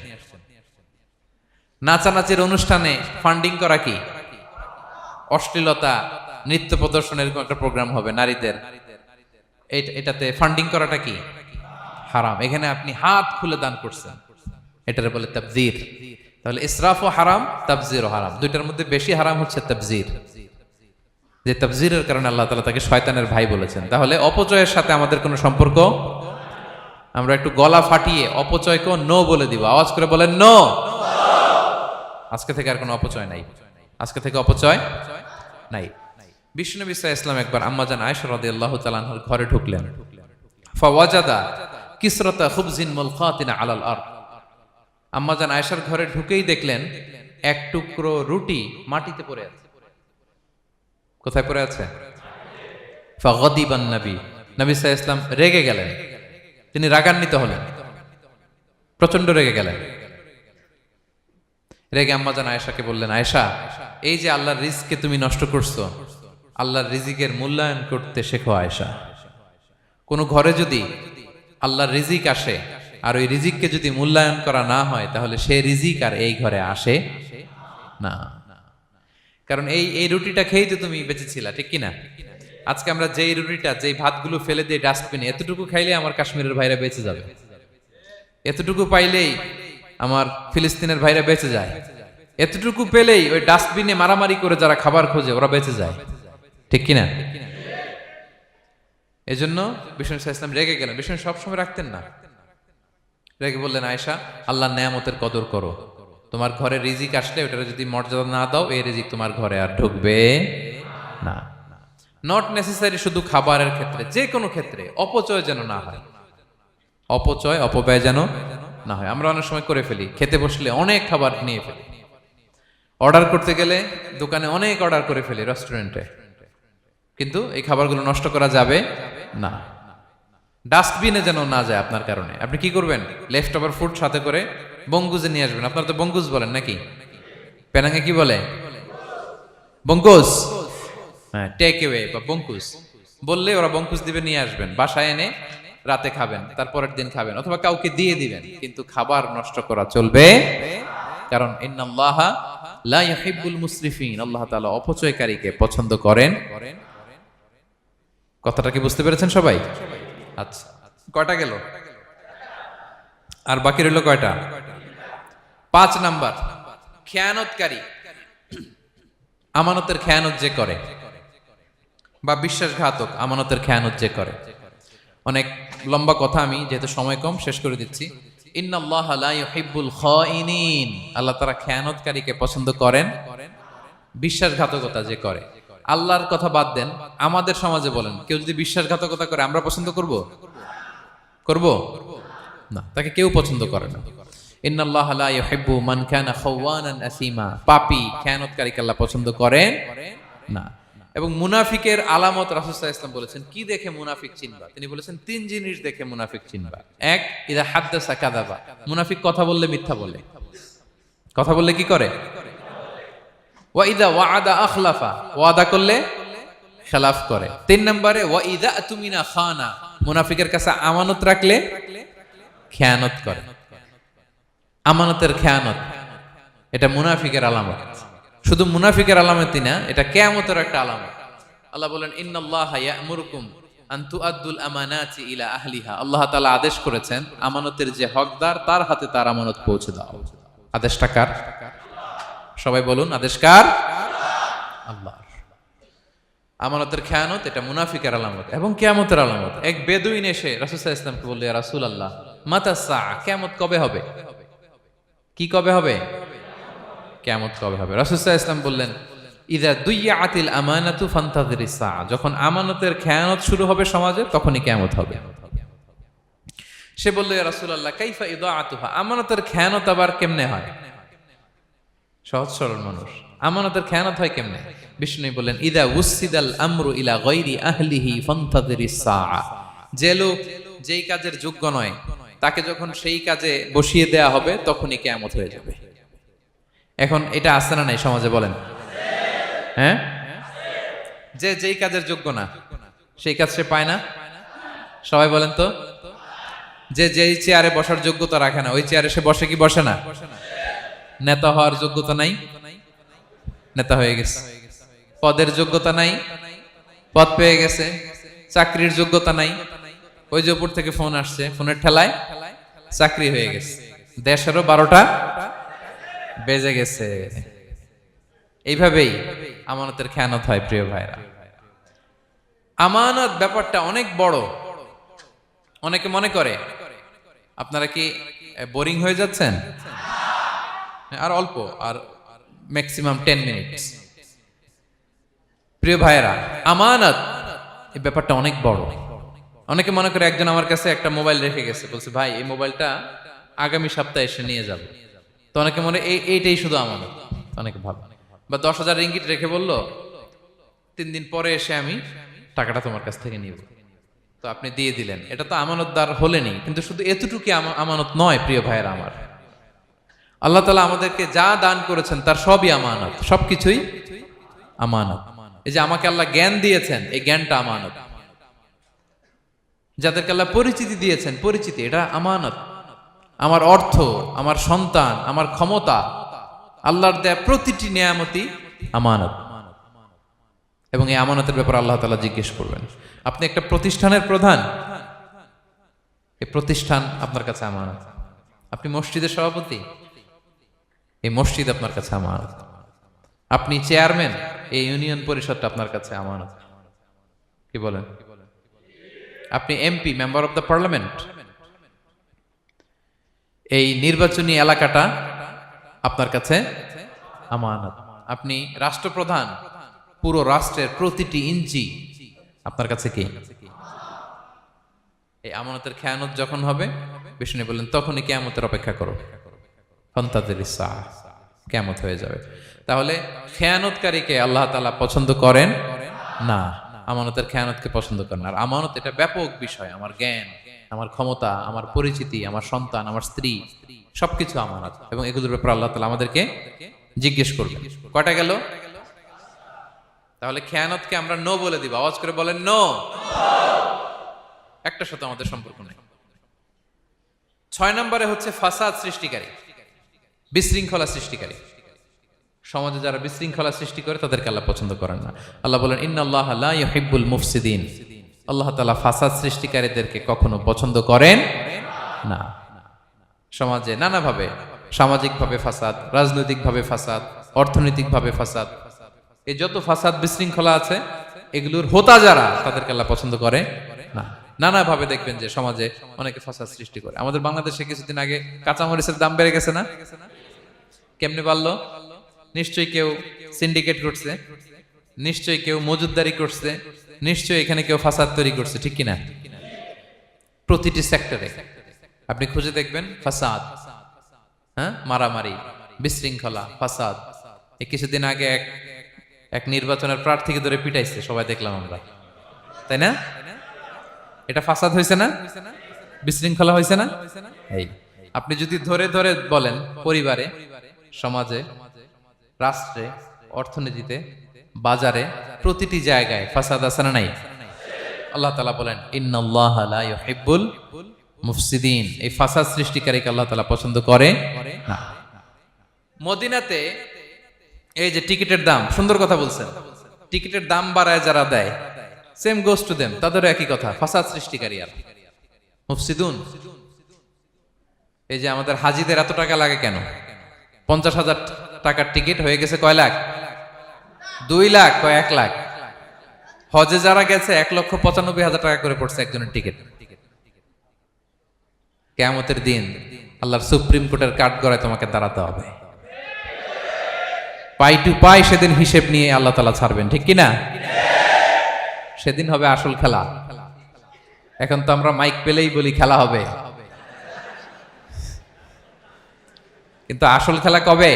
নাচানাচির অনুষ্ঠানে ফান্ডিং করা কি? অশ্লীলতা, নৃত্য প্রদর্শনের একটা প্রোগ্রাম হবে নারীদের, এটাতে ফান্ডিং করাটা কি? হারাম। এখানে আপনি হাত খুলে দান করছেন, এটার বলে তাবযীর। তাহলে ইসরাফও হারাম, তাবযীরও হারাম। দুইটার মধ্যে বেশি হারাম হচ্ছে তাবযীর, যে তাবযীরের কারণে আল্লাহ তাআলা তাকে শয়তানের ভাই বলেছেন। তাহলে অপচয়ের সাথে আমাদের কোনো সম্পর্ক, আমরা একটু গলা ফাটিয়ে অপচয়কে নো বলে দিব। আওয়াজ করে বলেন, নো। আজকে থেকে আর কোনো অপচয় নাই, আজকে থেকে অপচয় নাই। বিশ্বনবী সাল্লাল্লাহু আলাইহি ওয়াসাল্লাম একবার আম্মাজান আয়েশা রাদিয়াল্লাহু তাআলা আনহার ঘরে ঢুকলেন। ফাওয়াজাদা কিসরাতা খুবজিন মুলকাতিন আলাল আরদ, আম্মাজান আয়েশার ঘরে ঢুকেই দেখলেন এক টুকরো রুটি মাটিতে পড়ে আছে। কোথায় পড়ে আছে? ফাগাদিবান নবী, নবী সাল্লাল্লাহু আলাইহি ওয়াসাল্লাম রেগে গেলেন, তিনি রাগান্বিত হলেন, প্রচন্ড রেগে গেলেন। রেগে আম্মাজান আয়েশাকে বললেন, আয়েশা, এই যে আল্লাহর রিজকে তুমি নষ্ট করছো, আল্লাহর রিজিকের মূল্যায়ন করতে শেখো আয়েশা। কোনো ঘরে যদি আল্লাহর রিজিক আসে আর ওই রিজিককে যদি মূল্যায়ন করা না হয়, তাহলে সেই রিজিক আর এই ঘরে আসে না। কারণ এই রুটিটা খেয়েই তো তুমি বেঁচেছিলা, ঠিক কিনা? আজকে আমরা যেই রুটিটা, যেই ভাতগুলো ফেলে দিয়ে ডাস্টবিনে, এতটুকু খাইলে আমার কাশ্মীরের ভাইরা বেঁচে যাবে, এতটুকু পাইলেই আমার ফিলিস্তিনের ভাইরা বেঁচে যায়, এতটুকু পেলেই ওই ডাস্টবিনে মারামারি করে যারা খাবার খোঁজে ওরা বেঁচে যায়, ঠিক কিনা? এজন্য বিষ্ণু ইসলাম রেগে গেলেন। বিষ্ণু সবসময় রাখতেন না, রেগে বললেন, আয়েশা, আল্লাহর নেয়ামতের কদর করো। তোমার ঘরে রিজিক আসলে ওটার যদি মর্যাদা না দাও, এই রিজিক তোমার ঘরে আর ঢুকবে না। নট নেসেসারি শুধু খাবারের ক্ষেত্রে, যে কোনো ক্ষেত্রে অপচয় যেন না হয়, অপব্যয় যেন না হয়। আমরা অনেক সময় করে ফেলি, খেতে বসলে অনেক খাবার নিয়ে ফেলি, অর্ডার করতে গেলে দোকানে অনেক অর্ডার করে ফেলি, রেস্টুরেন্টে, কিন্তু এই খাবারগুলো নষ্ট করা যাবে না। ডাস্টবিনে যেন না যায় আপনার কারণে। আপনি কি করবেন? লেফট ওভার ফুড সাথে করে বঙ্গুজে নিয়ে আসবেন। আপনারা তো বঙ্গুজ বলেন নাকি? পেনাঙ্গে কি বলে? বঙ্কুজ। হ্যাঁ, টেক অ্যাওয়ে বা বঙ্কুজ বললে ওরা বঙ্কুজ দিবে, নিয়ে আসবেন, বাসায় এনে রাতে খাবেন, তারপরের দিন খাবেন, অথবা কাউকে দিয়ে দিবেন, কিন্তু খাবার নষ্ট করা চলবে। কারণ ইন্নাল্লাহা লা ইউহিব্বুল মুসরিফিন, আল্লাহ তাআলা অপচয়কারীকে পছন্দ করেন। কথাটা কি বুঝতে পেরেছেন সবাই? আচ্ছা, কয়টা গেল? আর বাকি রইল কয়টা? 5 নাম্বার, খেয়ানতকারী। আমানতের খেয়ানত যে করে, বা বিশ্বাসঘাতক, আমানতের খেয়ানত যে করে। অনেক লম্বা কথা, আমি যেহেতু সময় কম শেষ করে দিচ্ছি। ইন্নাল্লাহা লা ইউহিব্বুল খাইনিন, আল্লাহ তাআলা খেয়ানতকারীকে পছন্দ করেন। বিশ্বাসঘাতকতা যে করে, আল্লাহর কথা বাদ দেন, আমাদের সমাজে বলেন, কেউ যদি বিশ্বাসঘাতকতা করে আমরা পছন্দ করব? না, তাকে কেউ পছন্দ করে না। ইন্নাল্লাহা লা ইউহিব্বু মান কানা খাওয়ানান আসিমা, পাপী খেয়ানতকারীকে আল্লাহ পছন্দ করেন না। এবং মুনাফিকের আলামত রাসূল সাল্লাল্লাহু আলাইহি ওয়াসাল্লাম বলেছেন, কি দেখে মুনাফিক চিনবা? তিনি বলেছেন 3 জিনিস দেখে মুনাফিক চিনবা। 1, ইদা হাদ্দাসা কাযাবা, মুনাফিক কথা বললে মিথ্যা বলে। কথা বললে কি করে? ওয়া ইদা ওয়াআদা আখলাফা, ওয়াদা করলে খেলাফ করে। 3 নম্বরে ওয়া ইদা আতুমিনা খানা, মুনাফিকের কাছে আমানত রাখলে খেয়ানত করে। আমানতের খেয়ানত, এটা মুনাফিকের আলামত। শুধু মুনাফিকের আলামতই না, এটা কিয়ামতের একটা আলামত। আল্লাহ বলেন, ইন্নাল্লাহা ইয়া'মুরুকুম আন তুআদ্দুল আমানাতি ইলা আহলিহা, আল্লাহ তাআলা আদেশ করেছেন আমানতের যে হকদার তার হাতে তার আমানত পৌঁছে দাও। আদেশটা কার? সবাই বলুন, আদেশ কার? আল্লাহর। আমানতের খেয়ানত এটা মুনাফিকের আলামত এবং কিয়ামতের আলামত। এক বেদুইন এসে রাসূল সাল্লাল্লাহু আলাইহি ওয়াসাল্লামকে বলল, ইয়া রাসূলুল্লাহ, মাতা সাআ, কিয়ামত কবে হবে? কি কবে হবে? কিয়ামত কবে হবে? রাসূল সাল্লাল্লাহু আলাইহি ওয়াসাল্লাম বললেন, ইযা দুইয়াতিল আমানাতু ফান্তাযিরিস সাআ, যখন আমানতের খেয়ানত শুরু হবে সমাজে, তখনই কিয়ামত হবে। সে বলল, ইয়া রাসূলুল্লাহ, কাইফা ইদাআতুহা, আমানতের খেয়ানত আবার কেমনে হয়? সহজ সরল মানুষ, আমানতের খেয়ানত হয় কেমনে? বিষ্ণু বললেন, ইদা উসিদাল আমরু ইলা গায়রি আহলিহি ফান্তাযিরিস সাআ, যে লোক যেই কাজের যোগ্য নয় তাকে যখন সেই কাজে বসিয়ে দেয়া হবে, তখনই কিয়ামত হয়ে যাবে। এখন এটা আছে না নাই সমাজে? বলেন। হ্যাঁ, যে যেই কাজের যোগ্য না সেই কাজ সে পায় না। সবাই বলেন তো, যে যেই চেয়ারে বসার যোগ্যতা রাখে না, ওই চেয়ারে সে বসে কি বসে না? নেতা হওয়ার যোগ্যতা নাই, নেতা হয়ে গেছে। পদের যোগ্যতা নাই, পদ পেয়ে গেছে। চাকরির যোগ্যতা নাই, ওই যে উপর থেকে ফোন আসছে, ফোনের ঠেলায় চাকরি হয়ে গেছে। দেশেরও 12টা বেজে গেছে। এইভাবেই আমানতের খেয়ানত হয়। প্রিয় ভাইরা, আমানত ব্যাপারটা অনেক বড়। অনেকে মনে করে, আপনারা কি বোরিং হয়ে যাচ্ছেন? আর অল্প, আর ম্যাক্সিমাম 10 মিনিট। প্রিয় ভাইরা, আমানত এই ব্যাপারটা অনেক বড়। অনেকে মনে করে, একজন আমার কাছে একটা মোবাইল রেখে গেছে, বলছে, ভাই এই মোবাইলটা আগামী সপ্তাহে এসে নিয়ে যাব। তো অনেকে মনে এইটাই শুধু আমানত, অনেকে ভাবে। বা 10,000 রিঙ্গিট রেখে বলল, 3 দিন পরে এসে আমি টাকাটা তোমার কাছ থেকে নিব। তো আপনি দিয়ে দিলেন, এটা তো আমানতদার হলেনই। কিন্তু শুধু এতটুকু আমানত নয় প্রিয় ভাইয়েরা আমার। আল্লাহ তাআলা আমাদেরকে যা দান করেছেন তার সবই আমানত, সবকিছুই আমানত। এই যে আমাকে আল্লাহ জ্ঞান দিয়েছেন, এই জ্ঞানটা আমানত। যাদেরকে আল্লাহ পরিচিতি দিয়েছেন, পরিচিতি এটা আমানত। আমার অর্থ, আমার সন্তান, আমার ক্ষমতা, আল্লাহর দেয়া প্রতিটি নিয়ামতই আমানত। এবং এই আমানতের ব্যাপারে আল্লাহ তাআলা জিজ্ঞেস করবেন। আপনি একটা প্রতিষ্ঠানের প্রধান, এই প্রতিষ্ঠান আপনার কাছে আমানত। আপনি মসজিদের সভাপতি, এই মসজিদ আপনার কাছে আমানত। আপনি চেয়ারম্যান, এই ইউনিয়ন পরিষদটা আপনার কাছে আমানত। কি বলেন? আপনি MP, member of the parliament, এই নির্বাচনী এলাকাটা আপনার কাছে আমানত। আপনি রাষ্ট্রপ্রধান, পুরো রাষ্ট্রের প্রতিটি ইঞ্চি আপনার কাছে কি? এই আমানতের খেয়ানত যখন হবে, বিষ্ণু বললেন তখনই কিয়ামতের অপেক্ষা করো, ফান্তাযিরিস সাআহ, কিয়ামত হয়ে যাবে। তাহলে খেয়ানতকারীকে আল্লাহ তাআলা পছন্দ করেন না, আমানতের খেয়ানতকে পছন্দ করেন। আর আমানত এটা ব্যাপক বিষয়। আমার জ্ঞান, আমার ক্ষমতা, আমার পরিচিতি, আমার সন্তান, আমার স্ত্রী, সবকিছু আমানত। এবং এগুলোর ব্যাপারে আল্লাহ তাআলা আমাদেরকে জিজ্ঞেস করবেন। কয়টা গেল? তাহলে খেয়ানতকে আমরা নো বলে দিব। আওয়াজ করে বলেন নো। একটা সাথে আমাদের সম্পর্ক নেই। 6 নম্বরে হচ্ছে ফাসাদ সৃষ্টিকারী, বিশৃঙ্খলা সৃষ্টিকারী। সমাজে যারা বিশৃঙ্খলা সৃষ্টি করে তাদেরকে আল্লাহ পছন্দ করেন না। আল্লাহ বলেন ইন্নাল্লাহা লা ইউহিব্বুল মুফসিদিন। আল্লাহ তাআলা ফাসাদ সৃষ্টিকারীদেরকে কখনো পছন্দ করেন না। সমাজে নানাভাবে, সামাজিকভাবে ফাসাদ, রাজনৈতিকভাবে ফাসাদ, অর্থনৈতিকভাবে ফাসাদ, এই যত ফাসাদ বিশৃঙ্খলা আছে এগুলোর হোতা যারা, তাদেরকে আল্লাহ পছন্দ করে না। নানাভাবে দেখবেন যে সমাজে অনেকে ফাসাদ সৃষ্টি করে। আমাদের বাংলাদেশে কিছুদিন আগে কাঁচামরিচের দাম বেড়ে গেছে না? কেমনে বাড়লো? নিশ্চয়ই কেউ সিন্ডিকেট করছে, নিশ্চয়ই কেউ মজুদদারি করছে, নিশ্চয়ই এখানে কেউ ফাসাদ তৈরি করছে, ঠিক কিনা? প্রতিটি সেক্টরে আপনি খুঁজে দেখবেন ফাসাদ, হ্যাঁ, মারামারি, বিশৃঙ্খলা, ফাসাদ। এই কিছুদিন আগে এক নির্বাচনের প্রার্থীকে ধরে পিটাইছে, সবাই দেখলাম আমরা, তাই না? এটা ফাসাদ হয়েছে না? বিশৃঙ্খলা হয়েছে না? এই আপনি যদি ধরে ধরে বলেন, পরিবারে, সমাজে, রাষ্ট্রে, অর্থনীতিতে, বাজারে, প্রতিটি জায়গায় ফাসাদ আছে না নাই? আল্লাহ তাআলা বলেন ইন্নাল্লাহা লা ইউহিব্বুল মুফসিদিন। এই ফাসাদ সৃষ্টিকারীকে আল্লাহ তাআলা পছন্দ করে না। মদিনাতে এই যে টিকিটের দাম, সুন্দর কথা বলছেন, টিকিটের দাম বাড়ায় যারা দেয়, সেম গোস টু দেম, তাদেরও একই কথা, ফাসাদ সৃষ্টিকারী আর মুফসিদুন। এই যে আমাদের হাজিদের এত টাকা লাগে কেন? 50,000 টাকার টিকিট হয়ে গেছে কয় লাখ? 2 লাখ, কয় 1 লাখ। হজে যারা গেছে 1,95,000 টাকা করে পড়ছে একজনের টিকিট। কিয়ামতের দিন আল্লাহর সুপ্রিম কোর্টের কাঠগড়ায় তোমাকে দাঁড়াতে হবে, পাই টু পাই সেদিন হিসেব নিয়ে আল্লাহ তাআলা ছাড়বেন, ঠিক কিনা? সেদিন হবে আসল খেলা। এখন তো আমরা মাইক পেলেই বলি খেলা হবে, কিন্তু আসল খেলা কবে?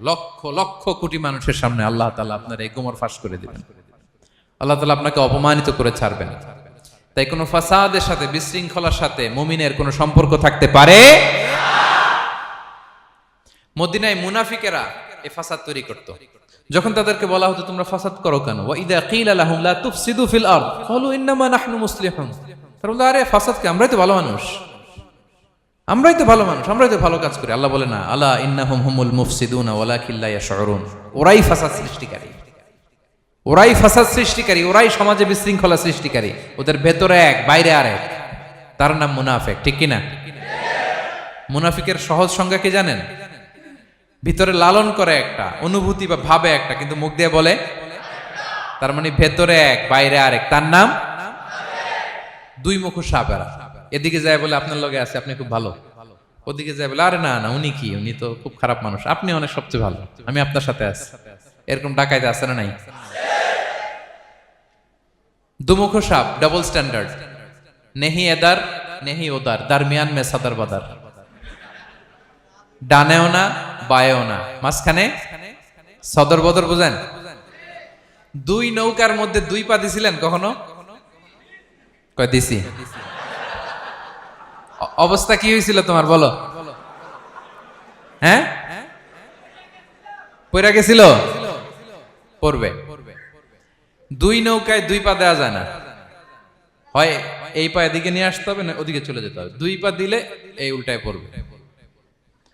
লক্ষ লক্ষ কোটি মানুষের সামনে আল্লাহ তাআলা আপনার এই গোমর ফাঁস করে দিবেন। আল্লাহ তাআলা আপনাকে অপমানিত করে ছাড়বেন। তাই কোনো ফাসাদের সাথে, বিশৃঙ্খলার সাথে মুমিনের কোনো সম্পর্ক থাকতে পারে না। মদিনায় মুনাফিকেরা এই ফাসাদ তৈরি করত। যখন তাদেরকে বলা হতো তোমরা ফাসাদ করো কেন, ওয়া ইযা কিলা লাহুম লা তুফসিদু ফিল আরদ ক্বালু ইন্নামা নাহনু মুসলিহুন। তারা বলল আরে ফাসাদ কি, আমরাই তো ভালো মানুষ, আমরাই তো ভালো মানুষ, আমরাই তো ভালো কাজ করি। আল্লাহ বলে না, আলা ইন্নাহুম হুমুল মুফসিদুনা ওয়ালাকিন লা ইয়াশউরুন। ওরাই ফাসাদ সৃষ্টিকারী, ওরাই ফাসাদ সৃষ্টিকারী, ওরাই সমাজে বিশৃঙ্খলা সৃষ্টিকারী। ওদের ভেতরে এক, বাইরে আরেক, তার নাম মুনাফিক, ঠিক কিনা? মুনাফিকের সহজ সংজ্ঞা কি জানেন? ভিতরে লালন করে একটা, অনুভূতি বা ভাবে একটা, কিন্তু মুখ দিয়ে বলে, তার মানে ভেতরে এক, বাইরে আরেক, তার নাম দুই মুখো সাপেরা। এদিকে যায় বলে আপনার লগে আছে, আপনি খুব ভালো, ওদিকে যায় বলে আরে না না উনি কি, উনি তো খুব খারাপ মানুষ, আপনি অনেক সবচেয়ে ভালো, আমি আপনার সাথে আছি। এরকম ডাকাইতে আছে না নাই? দুমুখো সাপ, ডাবল স্ট্যান্ডার্ড, নেহি এদার নেহি ওদার, দারমিয়ান মে সাদার বাদার, ডানেও না বায়েও না, মাঝখানে সদর বদর। বুঝেন? দুই নৌকার মধ্যে 2 পা দিছিলেন কখনো? কয় দিছি? অবস্থা কি হয়েছিল তোমার বলো? হ্যাঁ, পয়রা গেছিল? পড়বে। দুই নৌকায় দুই পা দেওয়া যায় না, হয় এই পা এদিকে নিয়ে আসতে হবে না ওদিকে চলে যেতে হবে, দুই পা দিলে এই উল্টায় পড়বে।